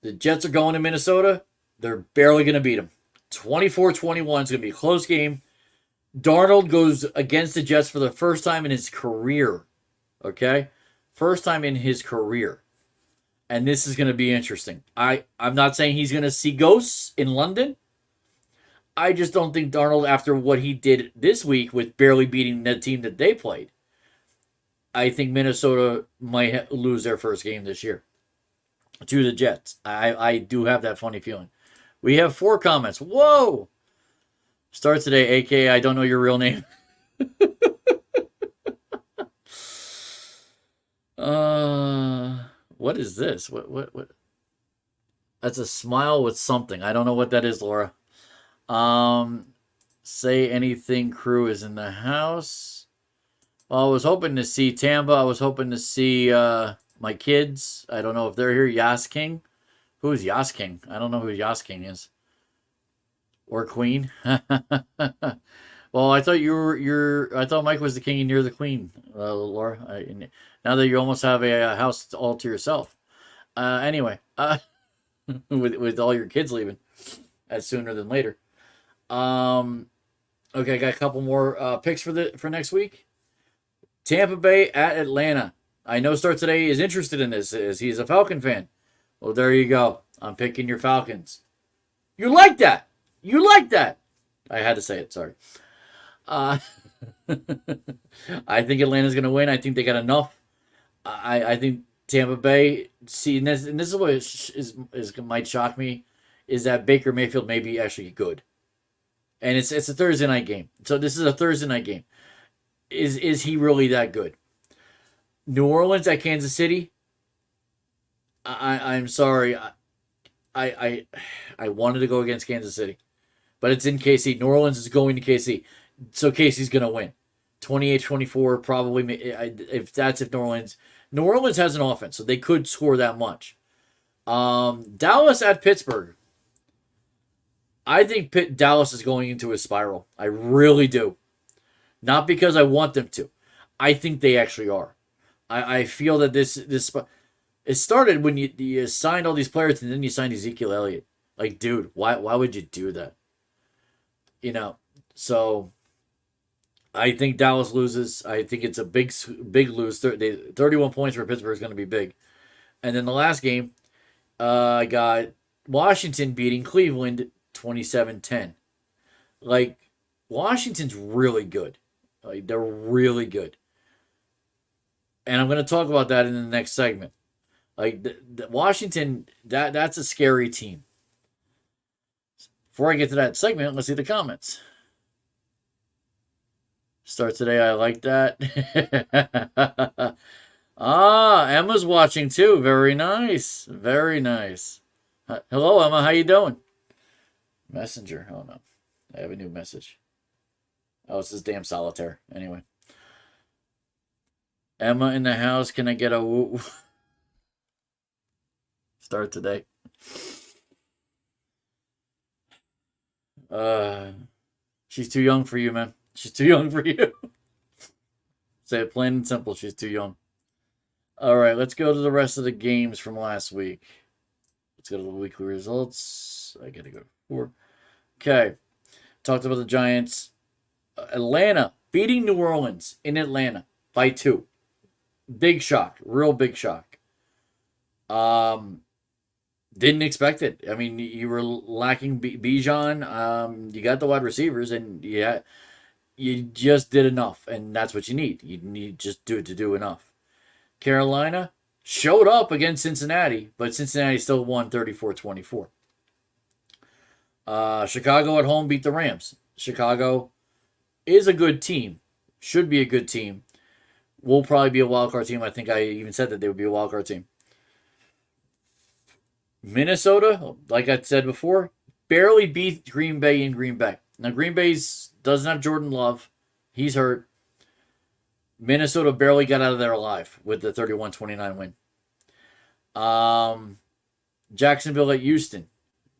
The Jets are going to Minnesota. They're barely going to beat them. 24-21 is going to be a close game. Darnold goes against the Jets for the first time in his career. Okay? First time in his career. And this is going to be interesting. I'm not saying he's going to see ghosts in London. I just don't think Darnold, after what he did this week with barely beating the team that they played, I think Minnesota might lose their first game this year to the Jets. I do have that funny feeling. We have 4 comments. Whoa! Start today, a.k.a. I don't know your real name. What is this? What? That's a smile with something. I don't know what that is, Laura. Say anything crew is in the house. Well, I was hoping to see Tamba. I was hoping to see my kids. I don't know if they're here. Yas King. Who is Yas King? I don't know who Yas King is. Or Queen. Well, I thought I thought Mike was the king and you're the queen, Laura. Now that you almost have a house all to yourself. Anyway, with all your kids leaving, sooner than later. Okay, I got a couple more picks for next week. Tampa Bay at Atlanta. I know Start Today is interested in this, as he's a Falcon fan. Well, there you go. I'm picking your Falcons. You like that? You like that? I had to say it. Sorry. I think Atlanta's going to win. I think they got enough. I think Tampa Bay. See, and this is what is might shock me, is that Baker Mayfield may be actually good, and it's a Thursday night game. So this is a Thursday night game. Is he really that good? New Orleans at Kansas City. I'm sorry. I wanted to go against Kansas City, but it's in KC. New Orleans is going to KC. So Casey's going to win. 28-24 probably. If New Orleans has an offense, so they could score that much. Dallas at Pittsburgh. I think Dallas is going into a spiral. I really do. Not because I want them to. I think they actually are. I feel that this it started when you signed all these players and then you signed Ezekiel Elliott. Like, dude, why would you do that? So I think Dallas loses. I think it's a big lose. 31 points for Pittsburgh is going to be big. And then the last game, I got Washington beating Cleveland 27-10. Like, Washington's really good. Like, they're really good. And I'm going to talk about that in the next segment. Like, the Washington, that's a scary team. Before I get to that segment, let's see the comments. Start Today, I like that. Emma's watching too. Very nice. Very nice. Hello, Emma. How you doing? Messenger. Oh, no. I have a new message. Oh, it's this damn solitaire. Anyway. Emma in the house. Can I get a woo? Start Today. She's too young for you, man. She's too young for you. Say it plain and simple. She's too young. All right, let's go to the rest of the games from last week. Let's go to the weekly results. I got to go to 4. Okay. Talked about the Giants. Atlanta beating New Orleans in Atlanta by 2. Big shock. Real big shock. Didn't expect it. I mean, you were lacking Bijan. You got the wide receivers, and you just did enough, and that's what you need. You need just to do enough. Carolina showed up against Cincinnati, but Cincinnati still won 34-24. Chicago at home beat the Rams. Chicago is a good team. Should be a good team. Will probably be a wild card team. I think I even said that they would be a wild card team. Minnesota, like I said before, barely beat Green Bay in Green Bay. Now, Green Bay doesn't have Jordan Love. He's hurt. Minnesota barely got out of there alive with the 31-29 win. Jacksonville at Houston.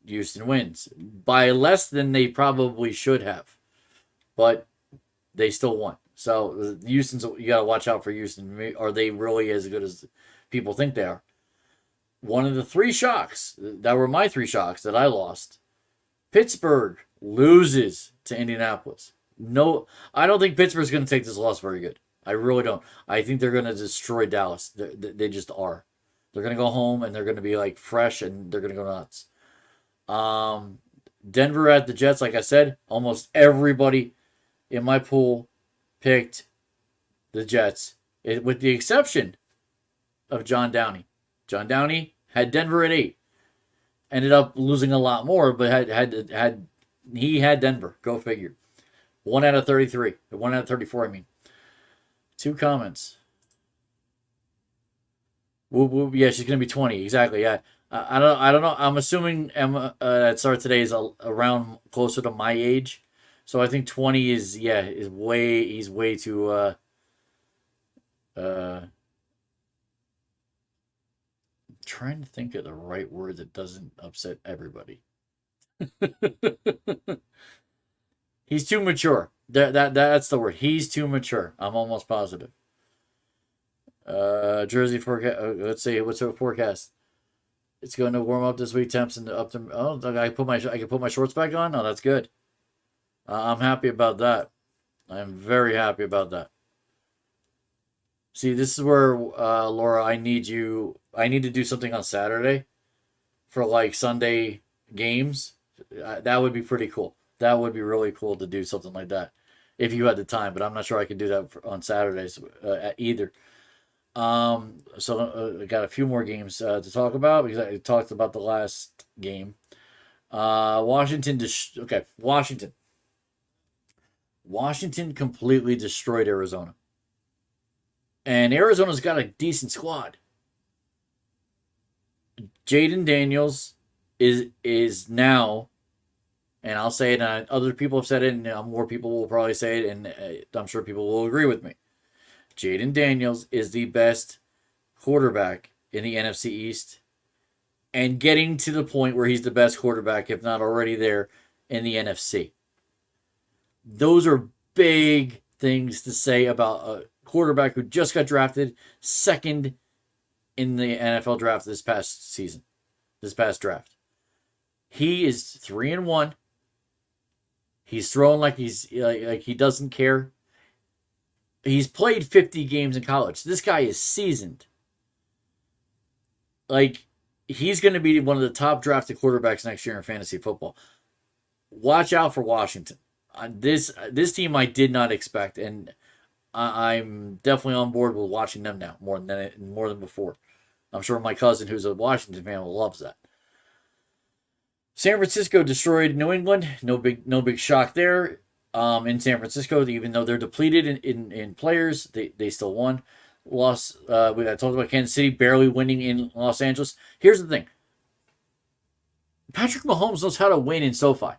Houston wins by less than they probably should have, but they still won. So Houston's, you got to watch out for Houston. Are they really as good as people think they are? one of the three shocks that were my three shocks that I lost. Pittsburgh loses to Indianapolis. No, I don't think Pittsburgh's going to take this loss very good. I really don't. I think they're going to destroy Dallas. They just are. They're going to go home and they're going to be like fresh and they're going to go nuts. Denver at the Jets, like I said, almost everybody in my pool picked the Jets, with the exception of John Downey. John Downey had Denver at 8. Ended up losing a lot more, but he had Denver. Go figure. 1 out of 33. 1 out of 34, I mean. 2 comments. Yeah, she's gonna be 20. Exactly. Yeah. I don't know. I'm assuming Emma at start today is around closer to my age, so I think 20 is way. He's way too. Trying to think of the right word that doesn't upset everybody. He's too mature. That's the word. He's too mature. I'm almost positive. Jersey forecast. Let's see. What's the forecast? It's going to warm up this week. Temps and up to. Oh, I can put my shorts back on. Oh, that's good. I'm happy about that. I'm very happy about that. See, this is where Laura, I need to do something on Saturday for like Sunday games. That would be pretty cool. That would be really cool to do something like that if you had the time. But I'm not sure I can do that on Saturdays either. So I got a few more games to talk about because I talked about the last game. Washington completely destroyed Arizona. And Arizona's got a decent squad. Jaden Daniels is now, and I'll say it, and other people have said it, and more people will probably say it, and I'm sure people will agree with me. Jaden Daniels is the best quarterback in the NFC East and getting to the point where he's the best quarterback, if not already there, in the NFC. Those are big things to say about a quarterback who just got drafted second in the NFL draft this past draft. He is 3-1. He's throwing like he doesn't care. He's played 50 games in college. This guy is seasoned. Like, he's going to be one of the top drafted quarterbacks next year in fantasy football. Watch out for Washington. This team I did not expect, and I'm definitely on board with watching them now more than before. I'm sure my cousin, who's a Washington fan, loves that. San Francisco destroyed New England. No big shock there. In San Francisco, even though they're depleted in players, they still won. I talked about Kansas City barely winning in Los Angeles. Here's the thing. Patrick Mahomes knows how to win in SoFi.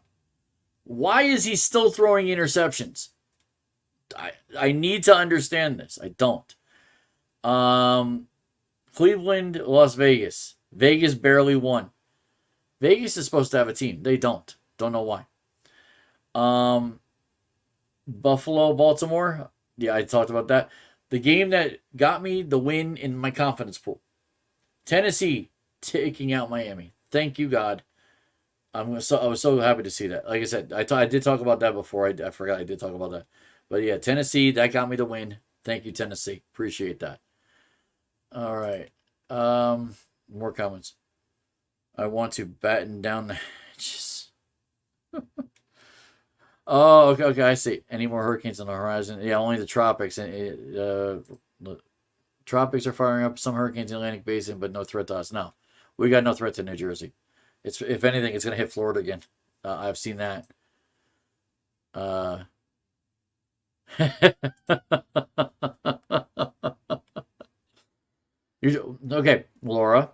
Why is he still throwing interceptions? I need to understand this. I don't. Cleveland, Las Vegas. Vegas barely won. Vegas is supposed to have a team. They don't. Don't know why. Buffalo, Baltimore. Yeah, I talked about that. The game that got me the win in my confidence pool. Tennessee taking out Miami. Thank you, God. I was so happy to see that. Like I said, I did talk about that before. I forgot I did talk about that. But yeah, Tennessee, that got me the win. Thank you, Tennessee. Appreciate that. All right. More comments. I want to batten down the hatches. Oh, okay, I see. Any more hurricanes on the horizon? Yeah, only the tropics. The tropics are firing up some hurricanes in the Atlantic Basin, but no threat to us. No, we got no threat to New Jersey. If anything, it's going to hit Florida again. I've seen that. Okay, Laura.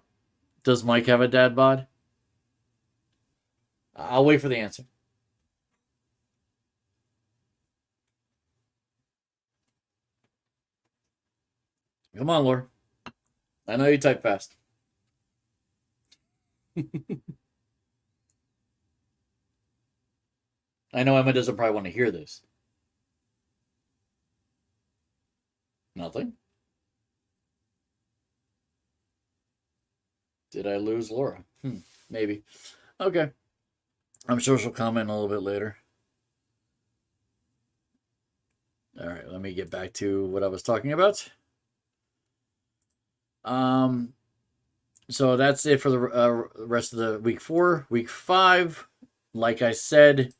Does Mike have a dad bod? I'll wait for the answer. Come on, Laura. I know you type fast. I know Emma doesn't probably want to hear this. Nothing. Did I lose Laura? Maybe. Okay. I'm sure she'll comment a little bit later. All right, let me get back to what I was talking about. So that's it for the rest of the week 4. Week 5, like I said,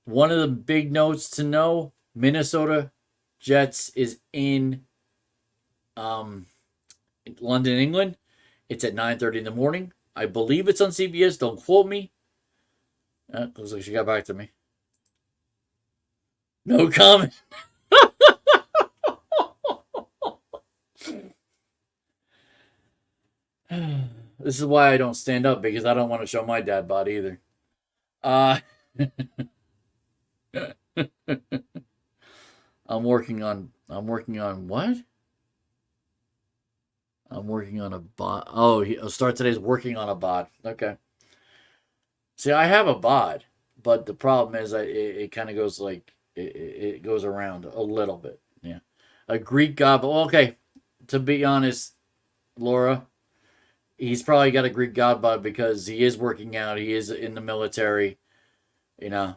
one of the big notes to know: Minnesota Jets is in London, England. It's at 9:30 in the morning. I believe it's on CBS. Don't quote me. Looks like she got back to me. No comment. This is why I don't stand up, because I don't want to show my dad bod either. I'm working on what? I'm working on a bod. Oh, I'll start today's working on a bod. Okay. See, I have a bod, but the problem is it kind of goes like it goes around a little bit. Yeah. A Greek god. Okay. To be honest, Laura, he's probably got a Greek god bod because he is working out. He is in the military. You know,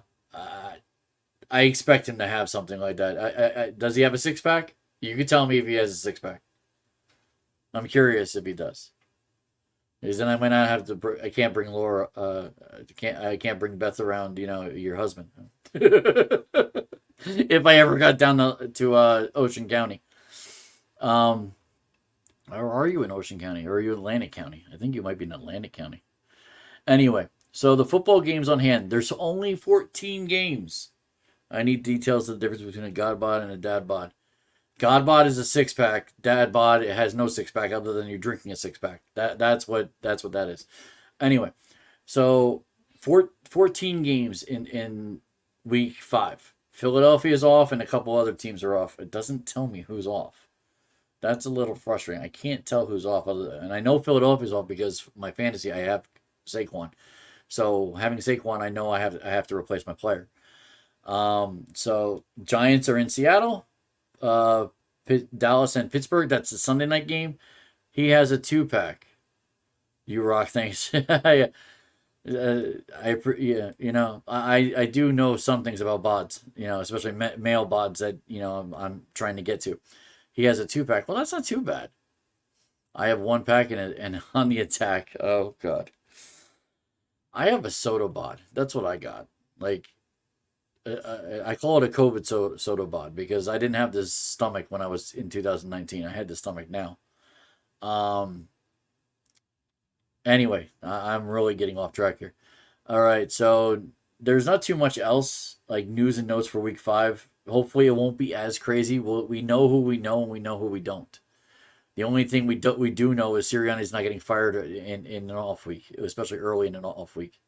I expect him to have something like that. Does he have a 6-pack? You can tell me if he has a 6-pack. I'm curious if he does. Because then I might not have to. I can't bring Laura. I can't bring Beth around. You know, your husband. If I ever got down to Ocean County. Or are you in Ocean County? Or are you in Atlantic County? I think you might be in Atlantic County. Anyway, so the football games on hand. There's only 14 games. I need details of the difference between a God bod and a dad bod. God bod is a 6-pack. Dad bod, it has no 6-pack other than you're drinking a 6-pack. That's what that is. Anyway, so 14 games in week 5. Philadelphia's off and a couple other teams are off. It doesn't tell me who's off. That's a little frustrating. I can't tell who's off, and I know Philadelphia's off because my fantasy, I have Saquon. So having Saquon, I know I have to replace my player. So Giants are in Seattle. Dallas and Pittsburgh. That's the Sunday night game. He has a 2-pack. You rock, thanks. I do know some things about bods. You know, especially male bods that I'm trying to get to. He has a 2-pack. Well, that's not too bad. I have 1-pack and on the attack. Oh God. I have a soda bod. That's what I got. Like. I call it a COVID soda bod because I didn't have this stomach when I was in 2019. I had the stomach now. Anyway, I'm really getting off track here. All right, so there's not too much else like news and notes for week 5. Hopefully, it won't be as crazy. We know who we know and we know who we don't. The only thing we do know is Sirianni's not getting fired in an off week, especially early in an off week.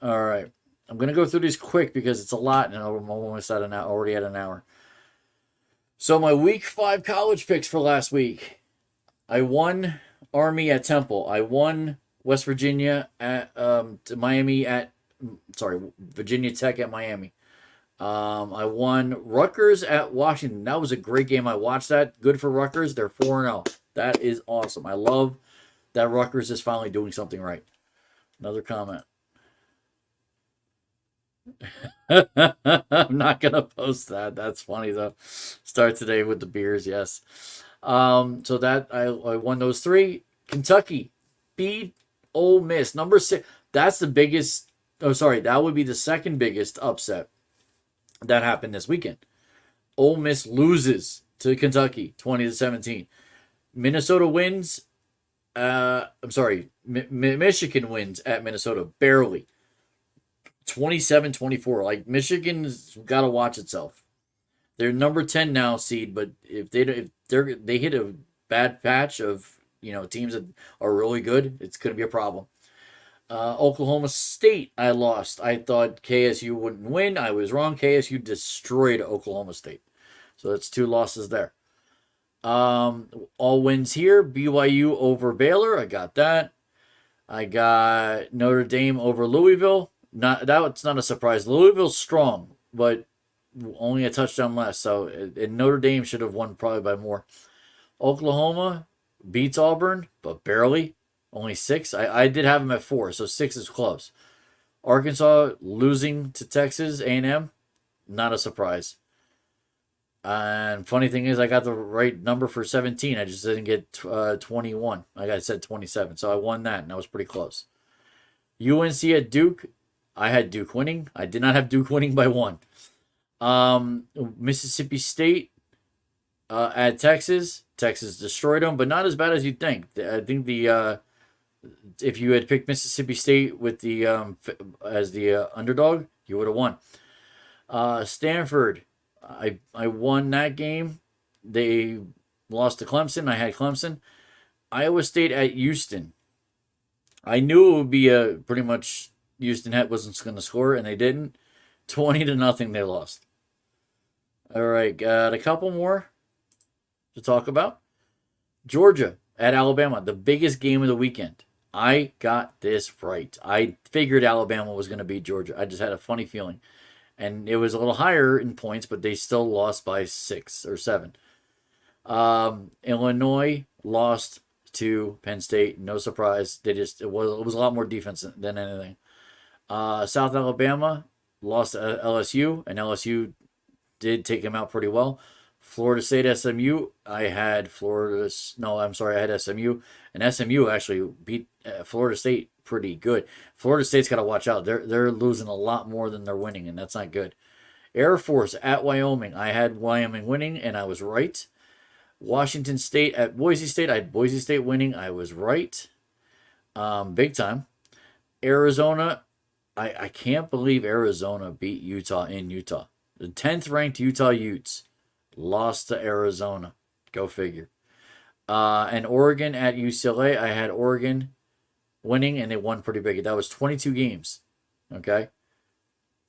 All right. I'm going to go through these quick because it's a lot, and I'm almost at already at an hour. So my week 5 college picks for last week. I won Army at Temple. I won West Virginia at Virginia Tech at Miami. I won Rutgers at Washington. That was a great game. I watched that. Good for Rutgers. They're 4-0. That is awesome. I love that Rutgers is finally doing something right. Another comment. I'm not gonna post that. That's funny though. Start today with the beers, yes. So that I won those 3. Kentucky beat Ole Miss, number 6. That's the biggest. Oh, sorry, that would be the second biggest upset that happened this weekend. Ole Miss loses to Kentucky, 20-17. Minnesota wins. Michigan wins at Minnesota barely. 27-24. Like, Michigan's got to watch itself. They're number 10 now seed, but if they hit a bad patch of teams that are really good, it's going to be a problem. Oklahoma State, I lost. I thought KSU wouldn't win. I was wrong. KSU destroyed Oklahoma State. So that's 2 losses there. All wins here. BYU over Baylor. I got that. I got Notre Dame over Louisville. It's not a surprise. Louisville's strong, but only a touchdown less. So Notre Dame should have won probably by more. Oklahoma beats Auburn, but barely. Only 6? I did have them at 4, so 6 is close. Arkansas losing to Texas A&M, not a surprise. And funny thing is, I got the right number for 17. I just didn't get 21. Like I said, 27. So I won that, and that was pretty close. UNC at Duke. I had Duke winning. I did not have Duke winning by 1. Mississippi State at Texas. Texas destroyed them, but not as bad as you'd think. I think if you had picked Mississippi State with the as the underdog, you would have won. Stanford, I won that game. They lost to Clemson. I had Clemson. Iowa State at Houston. I knew it would be pretty much Houston wasn't going to score, and they didn't. 20-0 they lost. All right, got a couple more to talk about. Georgia at Alabama, the biggest game of the weekend. I got this right. I figured Alabama was going to beat Georgia. I just had a funny feeling. And it was a little higher in points, but they still lost by 6 or 7. Illinois lost to Penn State. No surprise. It was a lot more defense than anything. South Alabama lost to LSU, and LSU did take him out pretty well. Florida State SMU. I had SMU, and SMU actually beat Florida State pretty good. Florida State's got to watch out. They're losing a lot more than they're winning, and that's not good. Air Force at Wyoming. I had Wyoming winning, and I was right. Washington State at Boise State. I had Boise State winning. I was right. Big time. Arizona. I can't believe Arizona beat Utah in Utah. The 10th ranked Utah Utes lost to Arizona. Go figure. And Oregon at UCLA. I had Oregon winning, and they won pretty big. That was 22 games. Okay.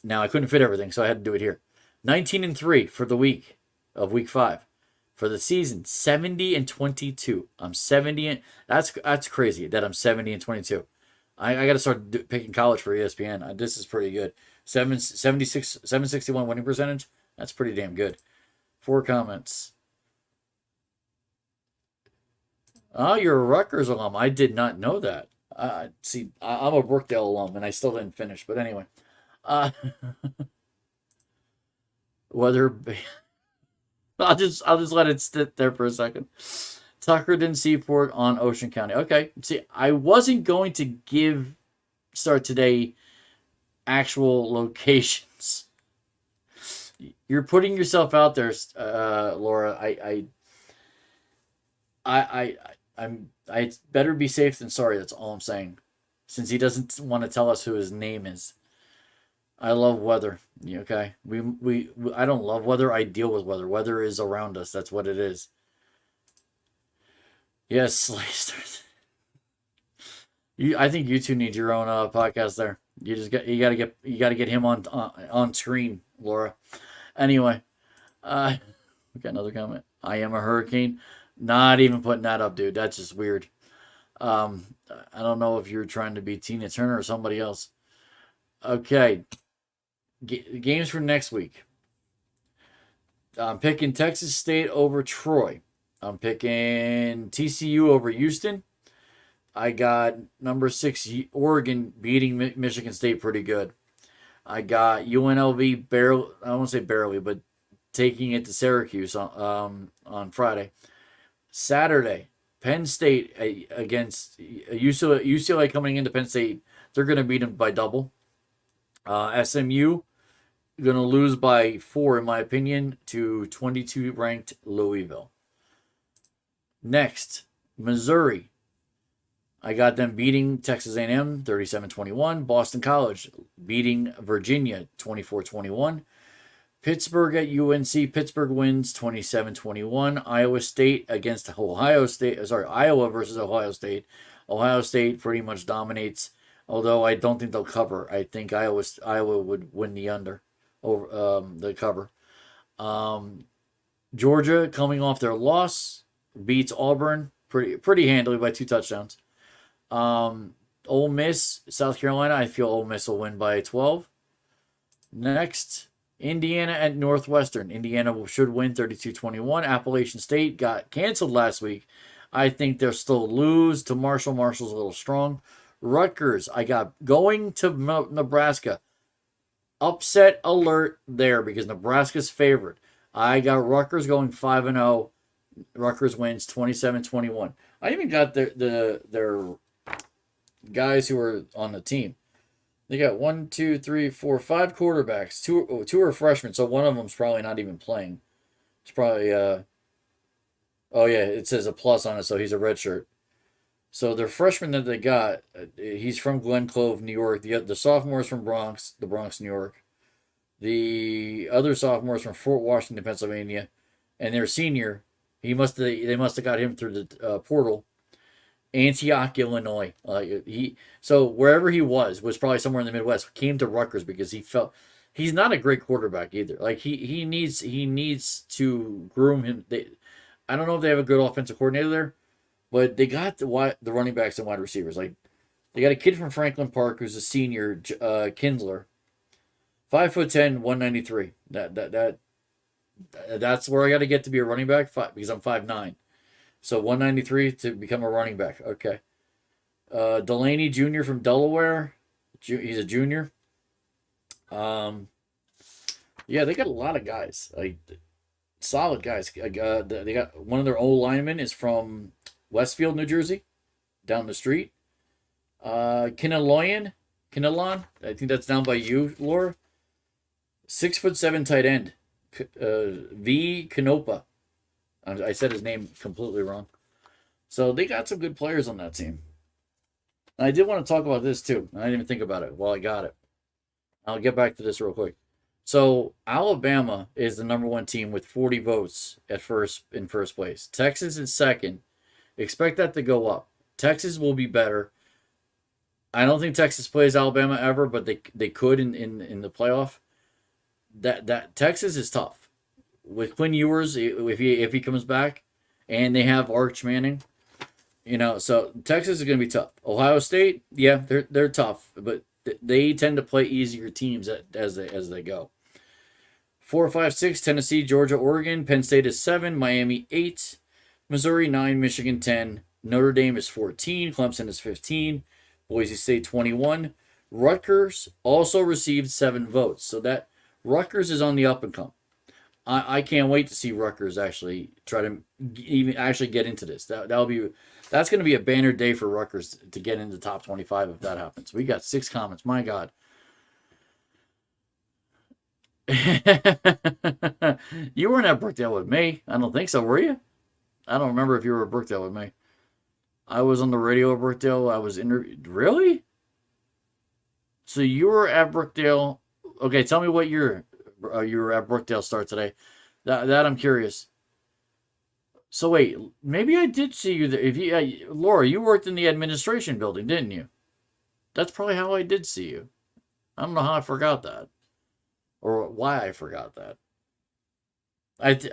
Now I couldn't fit everything, so I had to do it here. 19-3 for the week of week 5. For the season, 70-22. I'm 70 and that's crazy that I'm 70-22. I got to start picking college for ESPN. This is pretty good. 761 winning percentage. That's pretty damn good. 4 comments. Oh, you're a Rutgers alum. I did not know that. See, I'm a Brookdale alum, and I still didn't finish. But anyway, whether I'll just let it sit there for a second. Tuckerton Seaport on Ocean County. Okay, see, I wasn't going to start today actual locations. You're putting yourself out there, Laura. I better be safe than sorry. That's all I'm saying. Since he doesn't want to tell us who his name is. I love weather. Okay, I don't love weather. I deal with weather. Weather is around us. That's what it is. Yes, Slayster. I think you two need your own podcast there. You gotta get him on screen, Laura. Anyway, we got another comment. I am a hurricane. Not even putting that up, dude. That's just weird. I don't know if you're trying to be Tina Turner or somebody else. Okay. Games for next week. I'm picking Texas State over Troy. I'm picking TCU over Houston. I got number 6 Oregon beating Michigan State pretty good. I got UNLV barely, I won't say barely, but taking it to Syracuse on Friday. Saturday, Penn State against UCLA coming into Penn State. They're going to beat them by double. SMU going to lose by 4, in my opinion, to 22 ranked Louisville. Next, Missouri. I got them beating Texas A&M 37-21. Boston College beating Virginia 24-21. Pittsburgh at UNC. Pittsburgh wins 27-21. Iowa State against Ohio State. Iowa versus Ohio State. Ohio State pretty much dominates, although I don't think they'll cover. I think Iowa would win the under over the cover. Georgia, coming off their loss, beats Auburn pretty handily by 2 touchdowns. Ole Miss, South Carolina. I feel Ole Miss will win by 12. Next, Indiana at Northwestern. Indiana should win 32-21. Appalachian State got canceled last week. I think they'll still lose to Marshall. Marshall's a little strong. Rutgers, I got going to Nebraska. Upset alert there because Nebraska's favored. I got Rutgers going 5-0. Rutgers wins 27-21. I even got their guys who are on the team. They got 1, 2, 3, 4, 5 quarterbacks. Two are freshmen, so one of them's probably not even playing. It's probably oh yeah, it says a plus on it, so he's a redshirt. So the freshman that they got, he's from Glen Clove, New York. The sophomore's from the Bronx, New York. The other sophomore's from Fort Washington, Pennsylvania, and their senior, they must have got him through the portal. Antioch, Illinois. So wherever he was probably somewhere in the Midwest. Came to Rutgers because he felt he's not a great quarterback either. Like he needs to groom him. I don't know if they have a good offensive coordinator there, but they got the running backs and wide receivers. Like they got a kid from Franklin Park who's a senior, Kinsler, 5'10", 193. That's where I got to get to be a running back because I'm 5'9". So 193 to become a running back. Okay. Delaney Jr. from Delaware. He's a junior. Yeah, they got a lot of guys. Like solid guys. They got one of their old linemen is from Westfield, New Jersey, down the street. Kinnelon. I think that's down by you, Laura. 6'7" tight end. V. Canopa. I said his name completely wrong. So they got some good players on that team. And I did want to talk about this too. I didn't even think about it while I got it. I'll get back to this real quick. So Alabama is the number 1 team with 40 votes in first place. Texas is second. Expect that to go up. Texas will be better. I don't think Texas plays Alabama ever, but they could in the playoff. That Texas is tough. With Quinn Ewers, if he comes back, and they have Arch Manning, so Texas is going to be tough. Ohio State, yeah, they're tough, but they tend to play easier teams as they go. 4, 5, 6, Tennessee, Georgia, Oregon. Penn State is 7, Miami 8, Missouri 9, Michigan 10, Notre Dame is 14, Clemson is 15, Boise State 21. Rutgers also received 7 votes, so that Rutgers is on the up and come. I can't wait to see Rutgers actually try to even actually get into this. That's going to be a banner day for Rutgers to get into the top 25 if that happens. We got 6 comments. My God. You weren't at Brookdale with me. I don't think so, were you? I don't remember if you were at Brookdale with me. I was on the radio at Brookdale. I was Really? So you were at Brookdale. Okay, tell me what year you were at Brookdale start today. That I'm curious. So wait, maybe I did see you there. Laura, you worked in the administration building, didn't you? That's probably how I did see you. I don't know how I forgot that, or why I forgot that.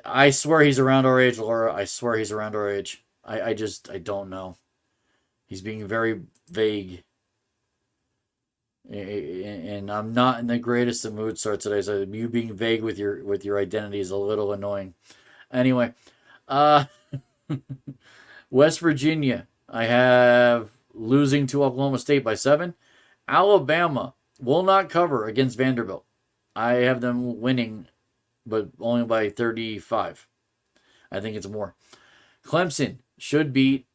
I swear he's around our age, Laura. I swear he's around our age. I don't know. He's being very vague. And I'm not in the greatest of moods today, so you being vague with your identity is a little annoying. Anyway, West Virginia, I have losing to Oklahoma State by 7. Alabama will not cover against Vanderbilt. I have them winning, but only by 35. I think it's more. Clemson should beat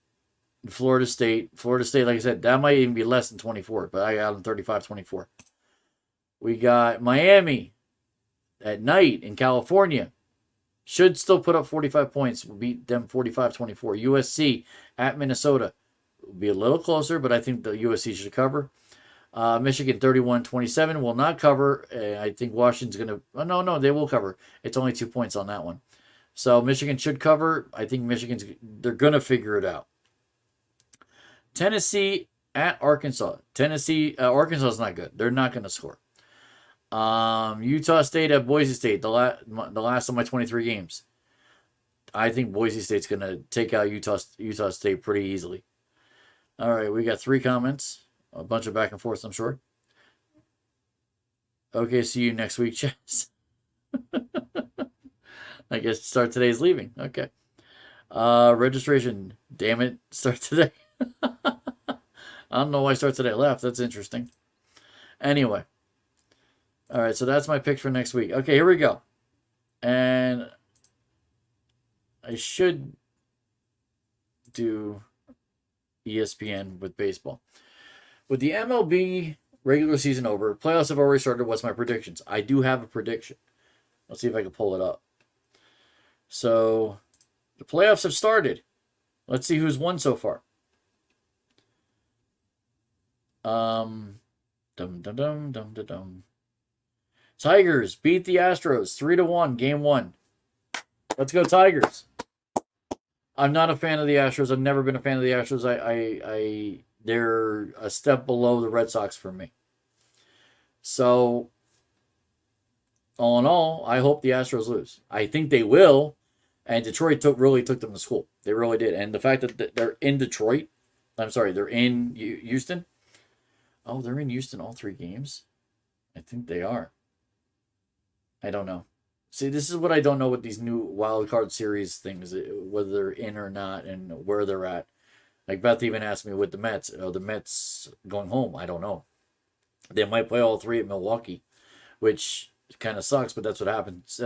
Florida State. Florida State, like I said, that might even be less than 24, but I got them 35-24. We got Miami at night in California. Should still put up 45 points. We'll beat them 45-24. USC at Minnesota. Will be a little closer, but I think the USC should cover. Michigan 31-27 will not cover. I think Washington's going to... Oh, no, they will cover. It's only 2 points on that one. So Michigan should cover. I think they're going to figure it out. Tennessee at Arkansas. Arkansas is not good. They're not going to score. Utah State at Boise State. The last of my 23 games. I think Boise State's going to take out Utah State pretty easily. All right, we got 3 comments. A bunch of back and forth, I'm sure. Okay, see you next week, Chess. I guess start today's leaving. Okay. Registration. Damn it. Start today. I don't know why start today left. That's interesting. Anyway. All right, so that's my picks for next week. Okay, here we go. And I should do ESPN with baseball. With the MLB regular season over, playoffs have already started. What's my predictions? I do have a prediction. Let's see if I can pull it up. So, the playoffs have started. Let's see who's won so far. Dum dum dum dum dum dum. Tigers beat the Astros 3-1, game 1. Let's go Tigers. I'm not a fan of the Astros. I've never been a fan of the Astros. They're a step below the Red Sox for me. So, all in all, I hope the Astros lose. I think they will, and Detroit really took them to school. They really did. And the fact that they're in Detroit, they're in Houston. Oh, they're in Houston all 3 games? I think they are. I don't know. See, this is what I don't know with these new wild card series things, whether they're in or not and where they're at. Like Beth even asked me with the Mets, the Mets going home. I don't know. They might play all 3 at Milwaukee, which kind of sucks, but that's what happens.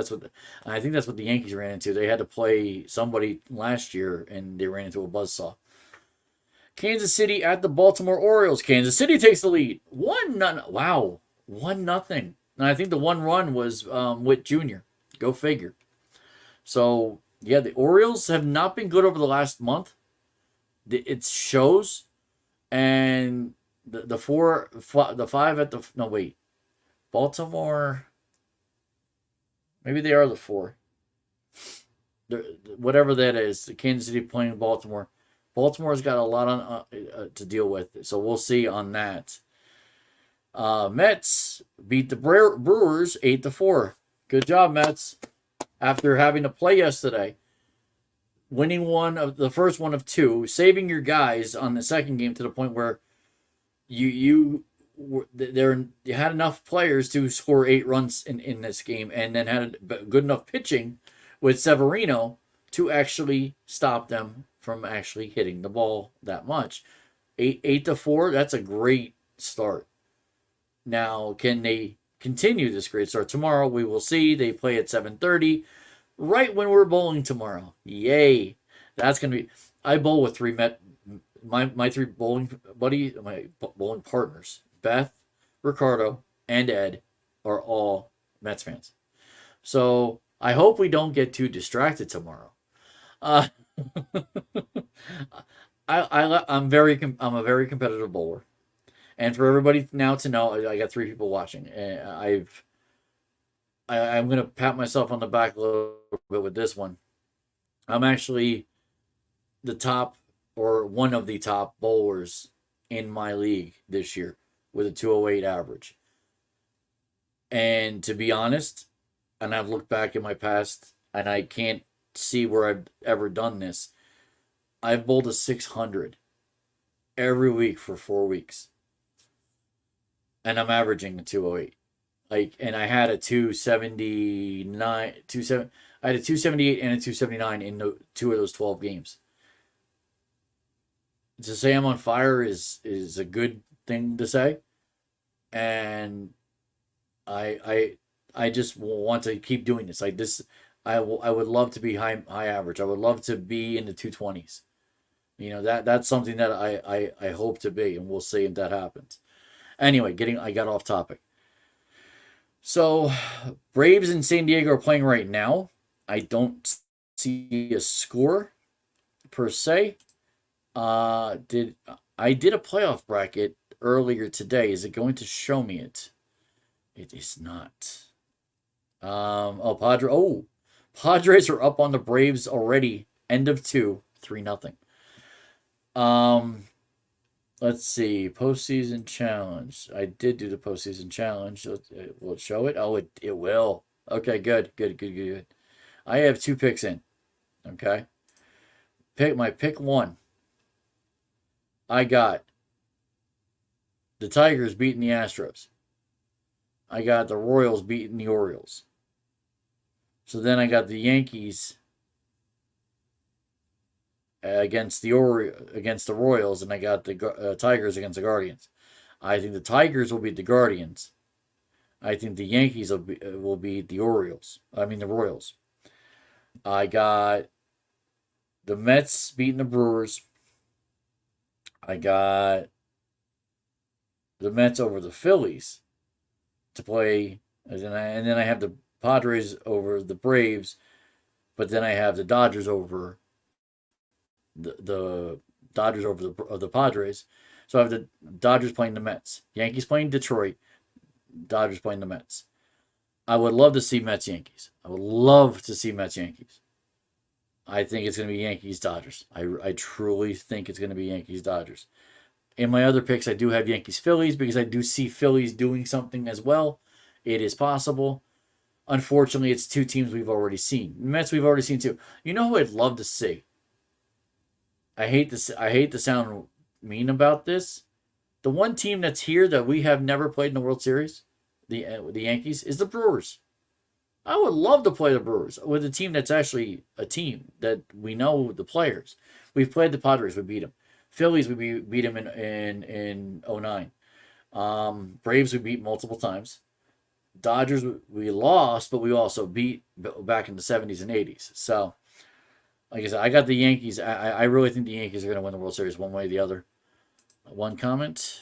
I think that's what the Yankees ran into. They had to play somebody last year, and they ran into a buzzsaw. Kansas City at the Baltimore Orioles. Kansas City takes the lead. 1-0. Wow. 1-0. And I think the 1 run was Witt Jr. Go figure. So, yeah, the Orioles have not been good over the last month. It shows. And the 5 at the... No, wait. Baltimore... Maybe they are the 4. Whatever that is. The Kansas City playing Baltimore. Baltimore's got a lot on to deal with. So we'll see on that. Mets beat the Brewers 8-4. Good job, Mets. After having to play yesterday, winning the first one of 2, saving your guys on the second game to the point where you had enough players to score 8 runs in this game, and then had good enough pitching with Severino to actually stop them from actually hitting the ball that much. 8-4. That's a great start. Now, can they continue this great start? Tomorrow we will see. They play at 7:30, right when we're bowling tomorrow. Yay. That's going to be... I bowl with 3 my 3 bowling buddies, my bowling partners, Beth, Ricardo, and Ed, are all Mets fans. So, I hope we don't get too distracted tomorrow. I'm a very competitive bowler. And for everybody now to know, I got 3 people watching. And I'm going to pat myself on the back a little bit with this one. I'm actually the top, or one of the top bowlers in my league this year with a 208 average. And to be honest, and I've looked back in my past, and I can't see where I've ever done this. I've bowled a 600 every week for 4 weeks. And I'm averaging a 208. And I had a 279, I had a 278 and a 279 in 2 of those 12 games. To say I'm on fire is a good thing to say. And I just want to keep doing this. Like this, I would love to be high average. I would love to be in the 220s. That's something that I hope to be, and we'll see if that happens. Anyway, I got off topic. So, Braves in San Diego are playing right now. I don't see a score per se. I did a playoff bracket earlier today. Is it going to show me it? It is not. Padres are up on the Braves already. End of 2, 3-0. Let's see. Postseason challenge. I did do the postseason challenge. Will it show it? Oh, it will. Okay, good. I have 2 picks in. Okay. Pick 1. I got the Tigers beating the Astros. I got the Royals beating the Orioles. So then I got the Yankees against the Royals, and I got the Tigers against the Guardians. I think the Tigers will beat the Guardians. I think the Yankees will beat the Orioles. I mean the Royals. I got the Mets beating the Brewers. I got the Mets over the Phillies to play, and then I have the Padres over the Braves, but then I have the Dodgers over the Dodgers over the Padres. So I have the Dodgers playing the Mets, Yankees playing Detroit, Dodgers playing the Mets. I would love to see Mets Yankees. I would love to see Mets Yankees. I think it's going to be Yankees Dodgers. I truly think it's going to be Yankees Dodgers. In my other picks, I do have Yankees Phillies because I do see Phillies doing something as well. It is possible. Unfortunately, it's two teams we've already seen. Mets we've already seen too. You know who I'd love to see? I hate to sound mean about this. The one team that's here that we have never played in the World Series, the Yankees, is the Brewers. I would love to play the Brewers with a team that's actually a team that we know the players. We've played the Padres, we beat them. Phillies, we beat them in 2009. Braves, we beat multiple times. Dodgers, we lost, but we also beat back in the 70s and 80s. So, like I said, I got the Yankees. I really think the Yankees are going to win the World Series one way or the other. One comment.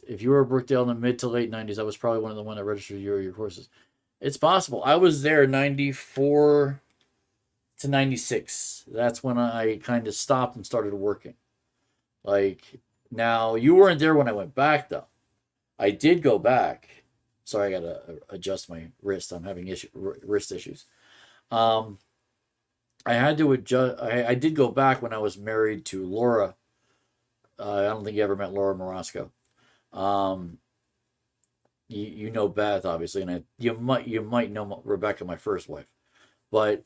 If you were at Brookdale in the mid to late 90s, I was probably one of the ones that registered your courses. It's possible. I was there 94 to 96. That's when I kind of stopped and started working. Now, you weren't there when I went back, though. I did go back. Sorry, I got to adjust my wrist. I'm having wrist issues. I had to adjust. I did go back when I was married to Laura. I don't think you ever met Laura Morosco. You know Beth, obviously, and you might know Rebecca, my first wife. But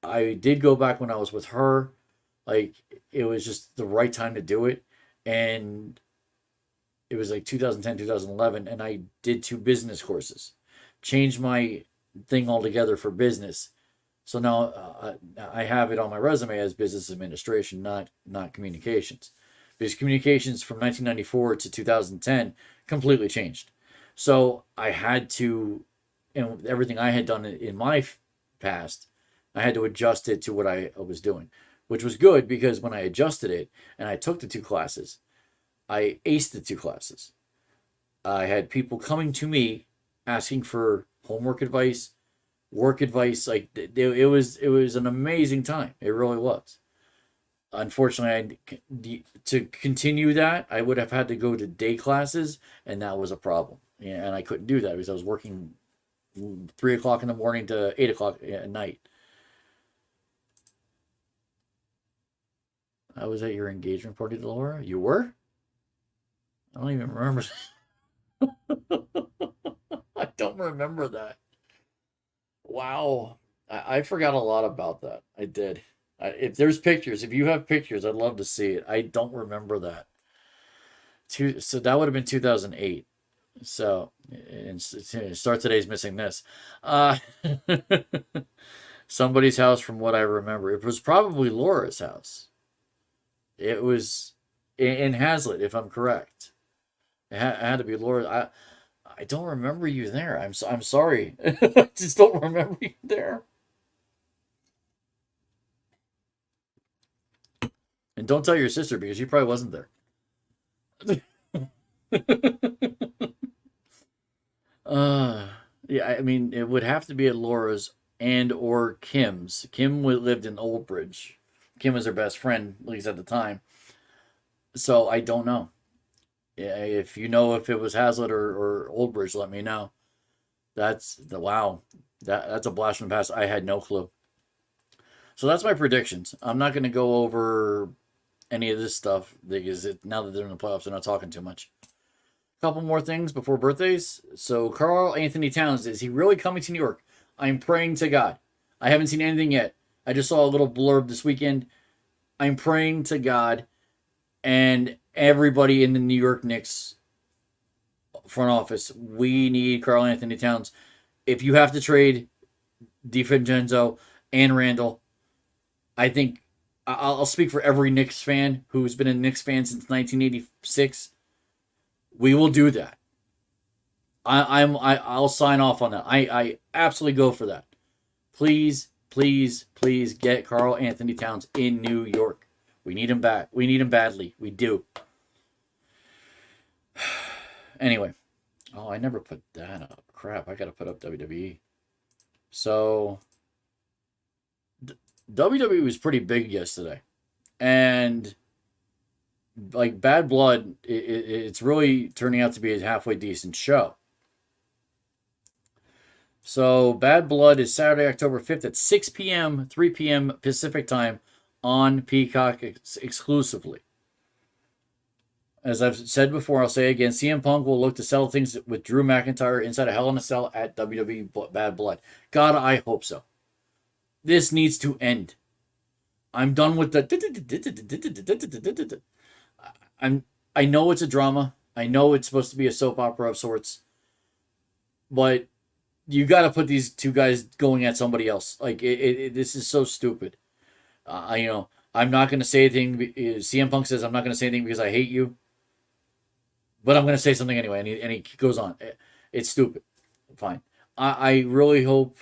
I did go back when I was with her. It was just the right time to do it. And it was 2010, 2011, and I did 2 business courses. Changed my thing altogether for business. So now I have it on my resume as business administration, not communications. Because communications from 1994 to 2010 completely changed. So I had to, and everything I had done in my past, I had to adjust it to what I was doing, which was good because when I adjusted it and I took the 2 classes, I aced the 2 classes. I had people coming to me asking for homework advice, work advice. It was an amazing time. It really was. Unfortunately, to continue that, I would have had to go to day classes, and that was a problem. Yeah, and I couldn't do that because I was working 3 o'clock in the morning to 8 o'clock at night. I was at your engagement party, Laura. You were? I don't even remember. I don't remember that. Wow. I forgot a lot about that. I did. If there's pictures, if you have pictures, I'd love to see it. I don't remember that. So that would have been 2008. So, and Start Today's missing this. Somebody's house, from what I remember. It was probably Laura's house. It was in Hazlitt, if I'm correct. It had to be Laura. I don't remember you there. I'm sorry. I just don't remember you there. And don't tell your sister because she probably wasn't there. Yeah, I mean, it would have to be at Laura's and or Kim's. Kim lived in Old Bridge. Kim was her best friend, at least at the time. So I don't know. If you know if it was Hazlitt or Old Bridge, let me know. Wow. That's a blast from the past. I had no clue. So that's my predictions. I'm not going to go over any of this stuff because now that they're in the playoffs, they're not talking too much. A couple more things before birthdays. So Karl Anthony Towns, is he really coming to New York? I'm praying to God. I haven't seen anything yet. I just saw a little blurb this weekend. I'm praying to God and everybody in the New York Knicks front office. We need Karl Anthony Towns. If you have to trade DiVincenzo and Randall, I think I'll speak for every Knicks fan who's been a Knicks fan since 1986. We will do that. I'll sign off on that. I absolutely go for that. Please, please, please get Karl Anthony Towns in New York. We need him back. We need him badly. We do. Anyway. Oh, I never put that up. Crap, I gotta put up WWE. So, WWE was pretty big yesterday. And, like, Bad Blood, it's really turning out to be a halfway decent show. So, Bad Blood is Saturday, October 5th at 6 p.m., 3 p.m. Pacific time on Peacock exclusively. As I've said before, I'll say again, CM Punk will look to settle things with Drew McIntyre inside a Hell in a Cell at WWE Bad Blood. God, I hope so. This needs to end. I'm done with the... I know it's a drama. I know it's supposed to be a soap opera of sorts. But you got to put these two guys going at somebody else. Like, this is so stupid. I'm not going to say anything. CM Punk says, I'm not going to say anything because I hate you. But I'm going to say something anyway. And he goes on. It's stupid. Fine. I really hope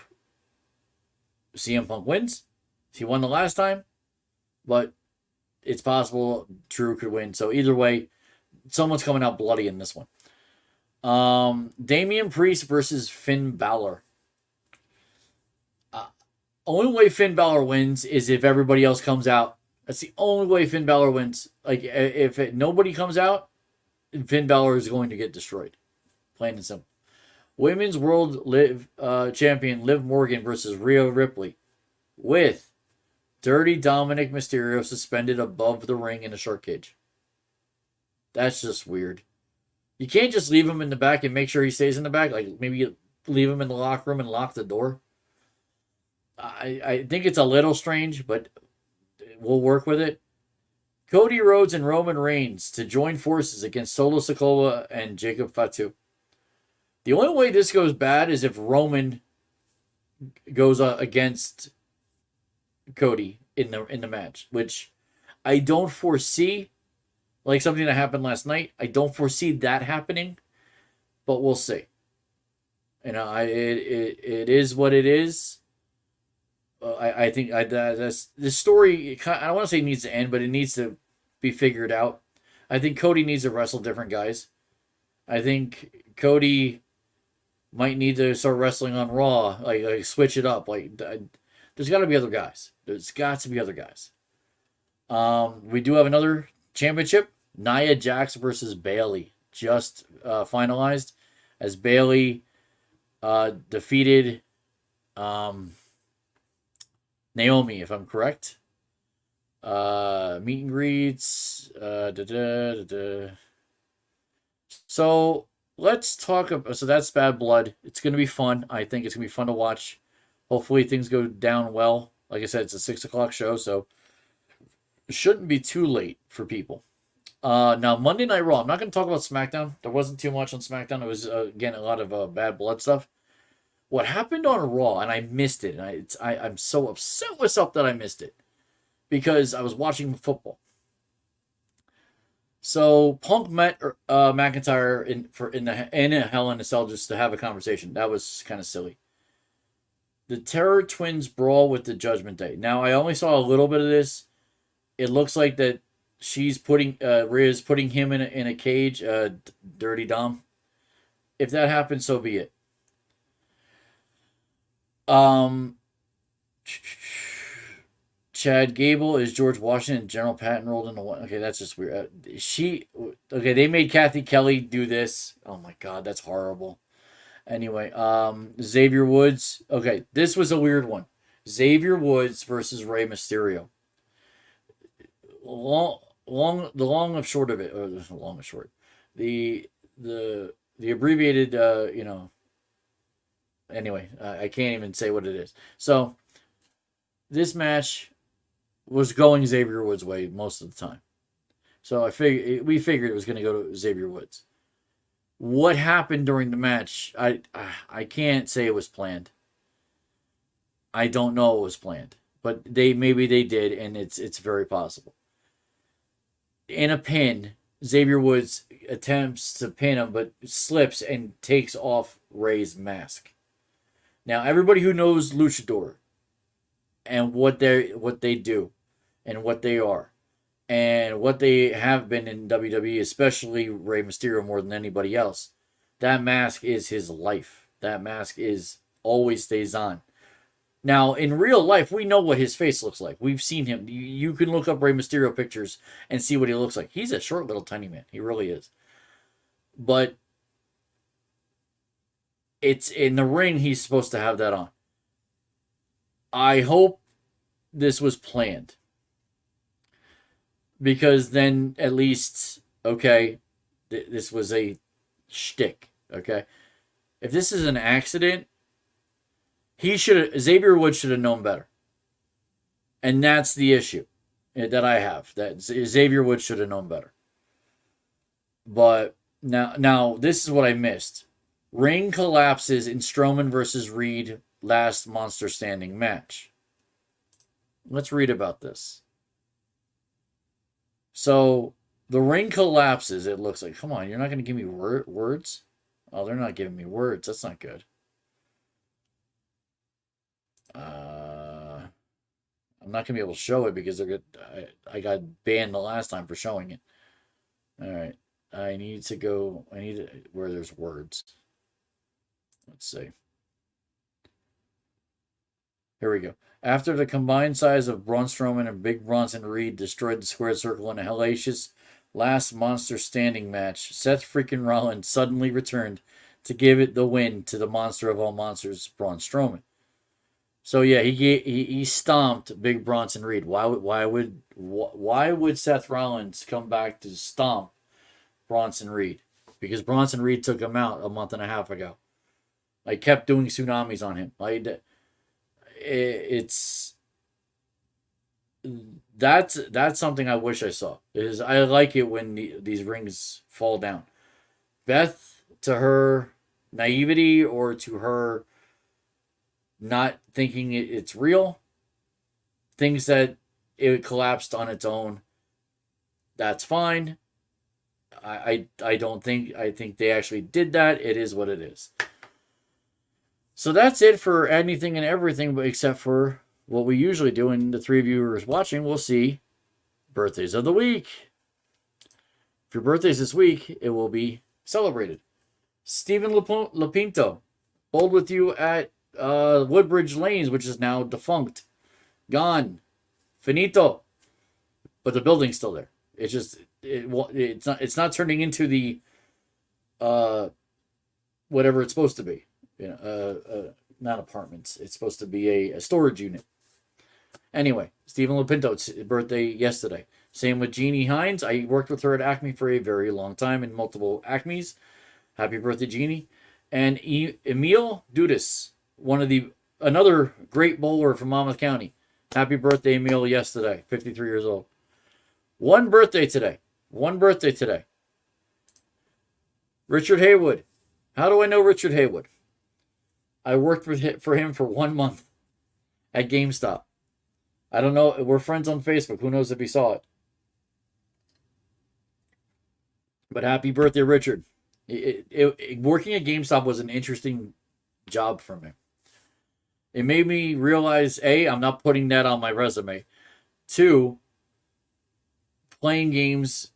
CM Punk wins. He won the last time. But it's possible Drew could win. So either way, someone's coming out bloody in this one. Damian Priest versus Finn Balor. Only way Finn Balor wins is if everybody else comes out. That's the only way Finn Balor wins. Like, if nobody comes out, Finn Balor is going to get destroyed. Plain and simple. Women's World Champion Liv Morgan versus Rhea Ripley. With Dirty Dominic Mysterio suspended above the ring in a shark cage. That's just weird. You can't just leave him in the back and make sure he stays in the back. Like, maybe you leave him in the locker room and lock the door. I think it's a little strange, but we'll work with it. Cody Rhodes and Roman Reigns to join forces against Solo Sikoa and Jacob Fatu. The only way this goes bad is if Roman goes against Cody in the match, which I don't foresee. Like something that happened last night, I don't foresee that happening, but we'll see. It is what it is. I think that's this story. I don't want to say it needs to end, but it needs to be figured out. I think Cody needs to wrestle different guys. I think Cody might need to start wrestling on Raw, like switch it up. Like, there's got to be other guys. There's got to be other guys. We do have another championship. Nia Jax versus Bayley just finalized as Bayley defeated Naomi, if I'm correct. Meet and greets. So let's talk about. So that's Bad Blood. It's going to be fun. I think it's going to be fun to watch. Hopefully things go down well. Like I said, it's a 6 o'clock show, so it shouldn't be too late for people. Now, Monday Night Raw. I'm not going to talk about SmackDown. There wasn't too much on SmackDown. It was, again, a lot of Bad Blood stuff. What happened on Raw, and I missed it, and I'm so upset with myself that I missed it, because I was watching football. So, Punk met McIntyre in a Hell in a Cell just to have a conversation. That was kind of silly. The Terror Twins brawl with the Judgment Day. Now, I only saw a little bit of this. It looks like that she's Rhea's putting him in a cage, Dirty Dom. If that happens, so be it. Chad Gable is George Washington. General Patton rolled into one. Okay, that's just weird. They made Kathy Kelly do this. Oh my God, that's horrible. Anyway, Xavier Woods. Okay, this was a weird one. Xavier Woods versus Rey Mysterio. The long of short of it, or the long of short, the abbreviated, Anyway, I can't even say what it is. So, this match was going Xavier Woods' way most of the time. So we figured it was going to go to Xavier Woods. What happened during the match? I can't say it was planned. I don't know it was planned, but maybe they did, and it's very possible. In a pin, Xavier Woods attempts to pin him, but slips and takes off Ray's mask. Now, everybody who knows Luchador and what they do and what they are and what they have been in WWE, especially Rey Mysterio more than anybody else, that mask is his life. That mask always stays on. Now, in real life, we know what his face looks like. We've seen him. You can look up Rey Mysterio pictures and see what he looks like. He's a short little tiny man. He really is. But it's in the ring, he's supposed to have that on. I hope this was planned. Because then at least, okay, this was a shtick, okay? If this is an accident, Xavier Woods should have known better. And that's the issue that I have. That Xavier Woods should have known better. But now this is what I missed. Ring collapses in Strowman versus Reed last Monster Standing match. Let's read about this. So the ring collapses, it looks like. Come on, you're not going to give me words? Oh, they're not giving me words. That's not good. I'm not gonna be able to show it because I got banned the last time for showing it. All right, where there's words. Let's see. Here we go. After the combined size of Braun Strowman and Big Bronson Reed destroyed the squared circle in a hellacious last Monster Standing match, Seth freaking Rollins suddenly returned to give it the win to the monster of all monsters, Braun Strowman. So yeah, he stomped Big Bronson Reed. Why would Seth Rollins come back to stomp Bronson Reed? Because Bronson Reed took him out a month and a half ago. I kept doing tsunamis on him. That's something I wish I saw. I like it when these rings fall down. Beth, to her naivety or to her not thinking it's real, things that it collapsed on its own, that's fine. I think they actually did that. It is what it is. So that's it for anything and everything, but except for what we usually do, and the three viewers watching will see birthdays of the week. If your birthday's this week, it will be celebrated. Stephen Lapinto, bowled with you at Woodbridge Lanes, which is now defunct, gone, finito, but the building's still there. It's just it's not turning into the whatever it's supposed to be. Not apartments. It's supposed to be a storage unit. Anyway, Stephen Lapinto's birthday yesterday. Same with Jeannie Hines. I worked with her at Acme for a very long time in multiple Acmes. Happy birthday, Jeannie. And Emil Dudas, another great bowler from Monmouth County. Happy birthday, Emil, yesterday. 53 years old. One birthday today. Richard Haywood. How do I know Richard Haywood? I worked for him for 1 month at GameStop. I don't know. We're friends on Facebook. Who knows if he saw it? But happy birthday, Richard. Working at GameStop was an interesting job for me. It made me realize, A, I'm not putting that on my resume. 2, playing games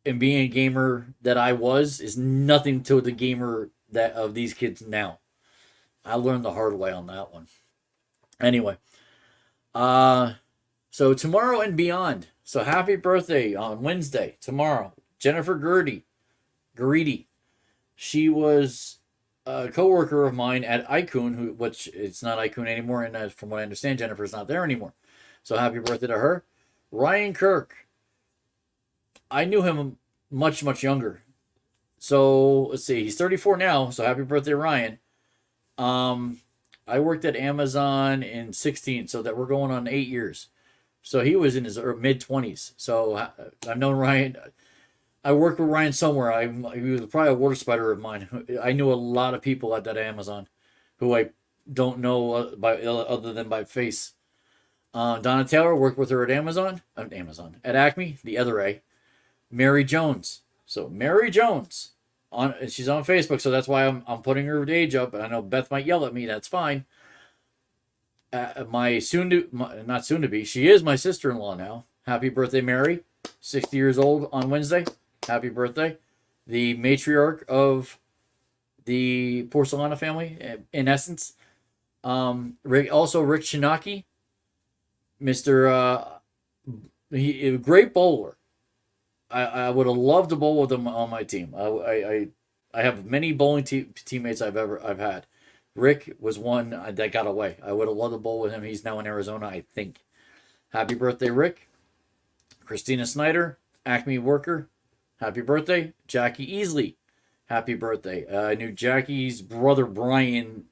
and being a gamer that I was is nothing to the gamer that of these kids now. I learned the hard way on that one. Anyway, so tomorrow and beyond. So happy birthday on Wednesday, tomorrow. Jennifer Garidi. She was a coworker of mine at Icon, which it's not Icon anymore, and from what I understand, Jennifer's not there anymore. So happy birthday to her. Ryan Kirk. I knew him much, much younger. So let's see, he's 34 now. So happy birthday, Ryan. I worked at Amazon in 16, so that we're going on 8 years. So he was in his mid-20s. So I've known Ryan. I worked with Ryan somewhere. He was probably a water spider of mine. I knew a lot of people at that Amazon who I don't know by other than by face. Donna Taylor, worked with her at Amazon, at Acme, the other A. Mary Jones. So Mary Jones, she's on Facebook, so that's why I'm putting her age up. And I know Beth might yell at me. That's fine. Not soon to be, she is my sister-in-law now. Happy birthday, Mary. 60 years old on Wednesday. Happy birthday. The matriarch of the Porcelana family, in essence. Rick Shinaki. Mr. A great bowler. I would have loved to bowl with him on my team. I have many bowling teammates I've had. Rick was one that got away. I would have loved to bowl with him. He's now in Arizona, I think. Happy birthday, Rick. Christina Snyder, Acme worker. Happy birthday. Jackie Easley. Happy birthday. I knew Jackie's brother, Brian,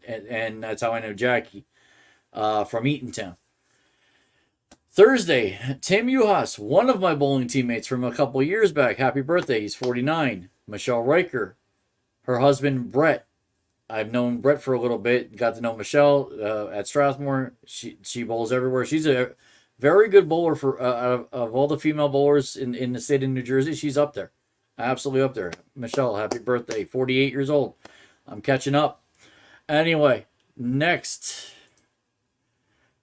and that's how I know Jackie, from Eatontown. Thursday, Tim Uhas, one of my bowling teammates from a couple years back. Happy birthday. He's 49. Michelle Riker. Her husband, Brett. I've known Brett for a little bit. Got to know Michelle at Strathmore. She bowls everywhere. She's a very good bowler for of all the female bowlers in the state of New Jersey. She's up there. Absolutely up there. Michelle, happy birthday. 48 years old. I'm catching up. Anyway, next.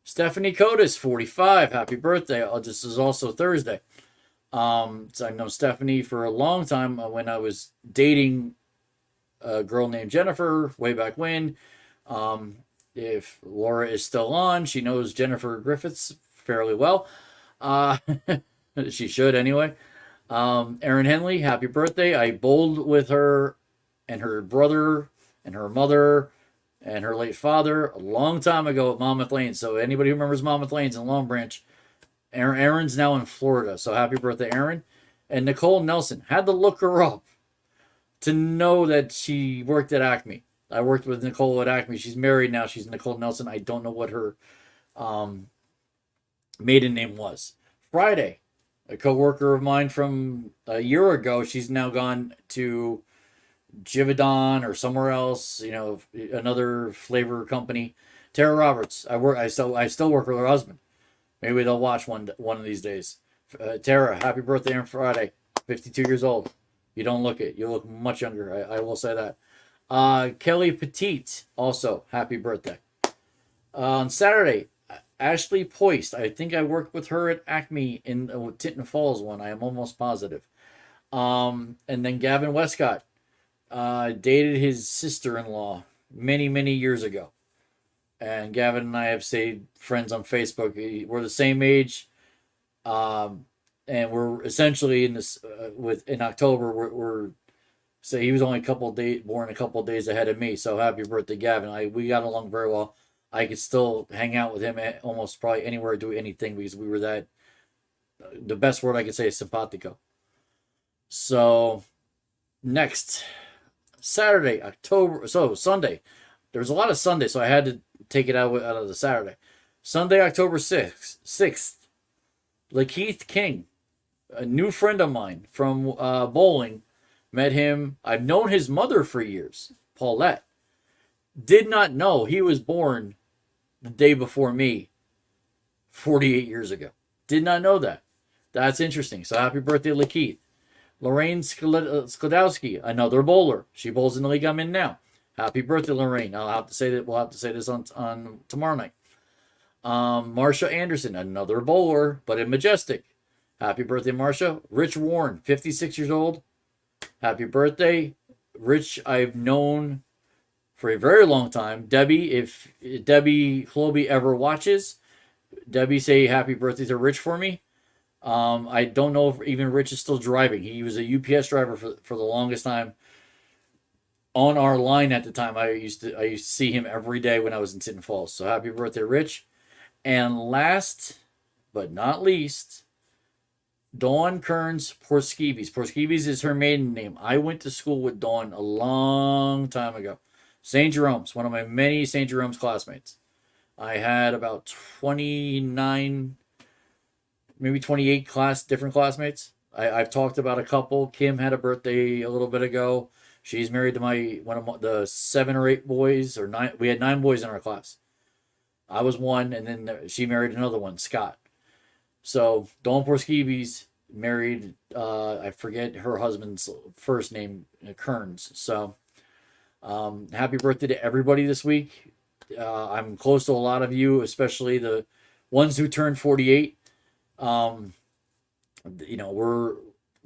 Stephanie Cotis, 45. Happy birthday. This is also Thursday. So I've known Stephanie for a long time when I was dating a girl named Jennifer way back when. If Laura is still on, she knows Jennifer Griffiths fairly well. She should anyway. Erin Henley, happy birthday. I bowled with her and her brother and her mother and her late father a long time ago at Monmouth Lanes. So anybody who remembers Monmouth Lanes in Long Branch, Erin's now in Florida. So happy birthday, Erin. And Nicole Nelson, had to look her up to know that she worked at Acme. I worked with Nicole at Acme. She's married now. She's Nicole Nelson. I don't know what her maiden name was. Friday, a coworker of mine from a year ago, she's now gone to Givaudan or somewhere else, another flavor company. Tara Roberts. I still work with her husband. Maybe they'll watch one of these days. Tara, happy birthday on Friday. 52 years old. You don't look it. You look much younger. I will say that. Kelly Petite, also, happy birthday. On Saturday, Ashley Poist. I think I worked with her at Acme in Tinton Falls one. I am almost positive. And then Gavin Westcott. Dated his sister-in-law many, many years ago. And Gavin and I have stayed friends on Facebook. We're the same age. And we're essentially in October, so he was only born a couple days ahead of me. So happy birthday, Gavin. We got along very well. I could still hang out with him at almost probably anywhere, do anything, because we were that, the best word I could say is simpatico. So next Saturday, Sunday. There's a lot of Sunday, so I had to take it out of the Saturday. Sunday, October 6th. Lakeith King, a new friend of mine from bowling. Met him. I've known his mother for years, Paulette. Did not know he was born the day before me, 48 years ago. Did not know that. That's interesting. So happy birthday, Lakeith. Lorraine Sklodowski, another bowler. She bowls in the league I'm in now. Happy birthday, Lorraine. We'll have to say this on tomorrow night. Marsha Anderson, another bowler, but in Majestic. Happy birthday, Marsha. Rich Warren, 56 years old. Happy birthday. Rich, I've known for a very long time. Debbie, if Debbie Hloby ever watches, Debbie say happy birthday to Rich for me. I don't know if even Rich is still driving. He was a UPS driver for the longest time. On our line at the time, I used to see him every day when I was in Tinton Falls. So happy birthday, Rich. And last but not least, Dawn Kearns Porskevys. Porskevys is her maiden name. I went to school with Dawn a long time ago. St. Jerome's, one of my many St. Jerome's classmates. I had about 29, maybe 28 different classmates. I've talked about a couple. Kim had a birthday a little bit ago. She's married to one of the 7 or 8 boys, or 9. We had 9 boys in our class. I was one, and then she married another one, Scott. So Dawn Porskevys married, I forget her husband's first name, Kearns. So happy birthday to everybody this week. I'm close to a lot of you, especially the ones who turned 48.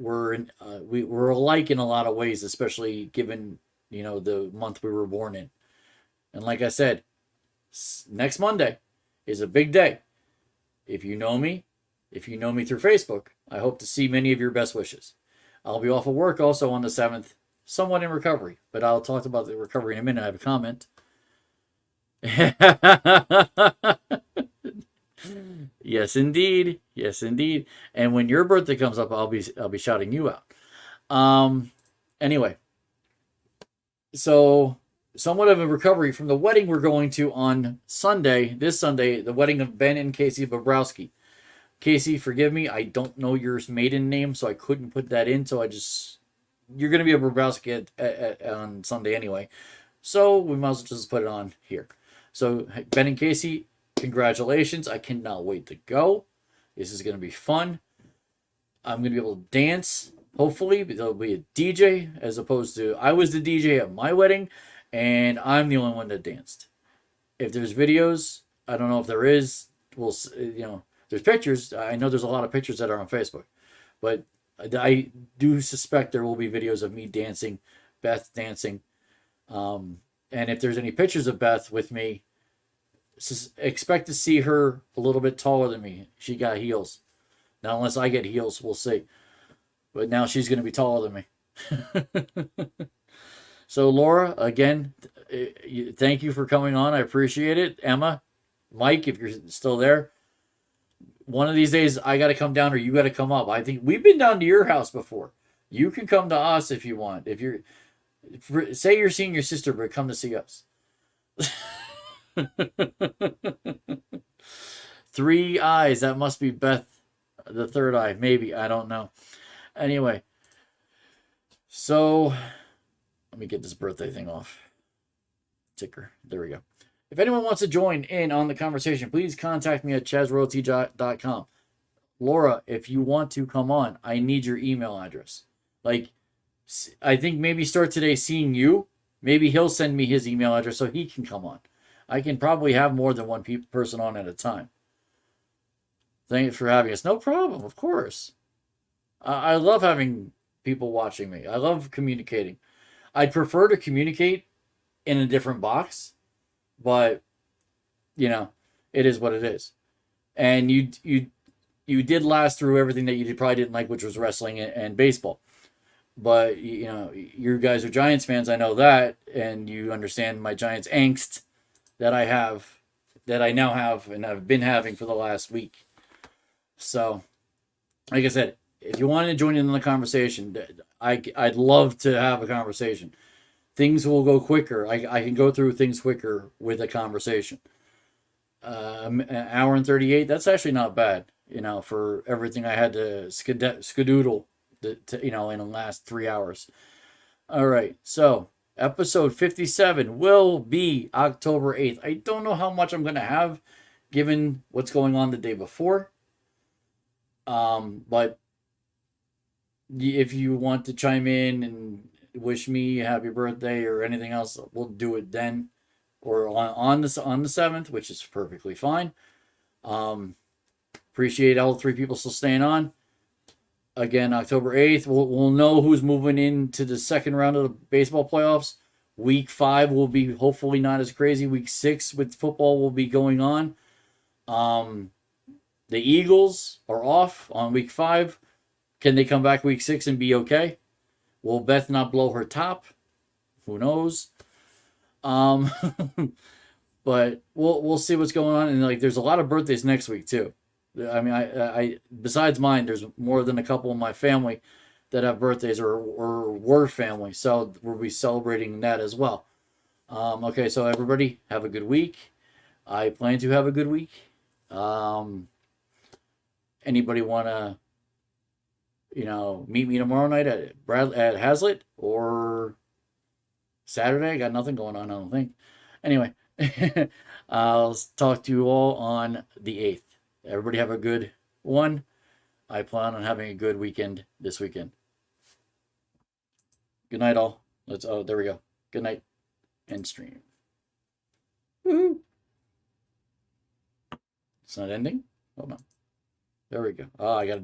We're alike in a lot of ways, especially given the month we were born in. And like I said, next Monday is a big day. If you know me through Facebook, I hope to see many of your best wishes. I'll be off of work also on the 7th, somewhat in recovery, but I'll talk about the recovery in a minute. I have a comment. Yes, indeed. Yes, indeed. And when your birthday comes up, I'll be shouting you out. Anyway, so somewhat of a recovery from the wedding we're going to on Sunday, this Sunday, the wedding of Ben and Casey Bobrowski. Casey, forgive me, I don't know your maiden name, so I couldn't put that in. So you're going to be a Bobrowski on Sunday anyway. So we might as well just put it on here. So Ben and Casey, congratulations. I cannot wait to go. This is going to be fun. I'm going to be able to dance. Hopefully, there'll be a DJ as opposed to I was the DJ at my wedding, and I'm the only one that danced. If there's videos, I don't know if there is. We'll, there's pictures. I know there's a lot of pictures that are on Facebook, but I do suspect there will be videos of me dancing, Beth dancing. And if there's any pictures of Beth with me, expect to see her a little bit taller than me. She got heels. Now, unless I get heels, we'll see. But now she's going to be taller than me. So, Laura, again, thank you for coming on. I appreciate it. Emma, Mike, if you're still there. One of these days, I got to come down or you got to come up. I think we've been down to your house before. You can come to us if you want. Say you're seeing your sister, but come to see us. 3 eyes. That must be Beth, the third eye. Maybe. I don't know. Anyway. So, let me get this birthday thing off. Ticker. There we go. If anyone wants to join in on the conversation, please contact me at chazroyalty.com. Laura, if you want to come on, I need your email address. I think maybe start today seeing you. Maybe he'll send me his email address so he can come on. I can probably have more than one person on at a time. Thanks for having us. No problem, of course. I love having people watching me. I love communicating. I'd prefer to communicate in a different box, but it is what it is. And you did last through everything that you probably didn't like, which was wrestling and baseball. But you guys are Giants fans. I know that, and you understand my Giants angst that I now have, and I've been having for the last week. So, like I said, if you want to join in the conversation, I'd love to have a conversation. Things will go quicker. I can go through things quicker with a conversation. An hour and 38. That's actually not bad. For everything I had to skedoodle, in the last 3 hours. All right. So episode 57 will be October 8th. I don't know how much I'm going to have, given what's going on the day before. But if you want to chime in and wish me a happy birthday or anything else, we'll do it then, or on the 7th, which is perfectly fine. Appreciate all 3 people still staying on. Again, October 8th, we'll know who's moving into the second round of the baseball playoffs. Week 5 will be hopefully not as crazy. Week 6 with football will be going on. The Eagles are off on week 5. Can they come back week 6 and be okay? Will Beth not blow her top? Who knows? But we'll see what's going on. And there's a lot of birthdays next week too. I mean, I besides mine, there's more than a couple of my family that have birthdays or were family. So we'll be celebrating that as well. Okay, so everybody have a good week. I plan to have a good week. Anybody want to, meet me tomorrow night at Hazlitt, or Saturday, I got nothing going on, I don't think. Anyway, I'll talk to you all on the 8th. Everybody have a good one. I plan on having a good weekend this weekend. Good night, all. Oh, there we go. Good night. End stream. Woohoo! It's not ending? Hold on. There we go. Oh, I got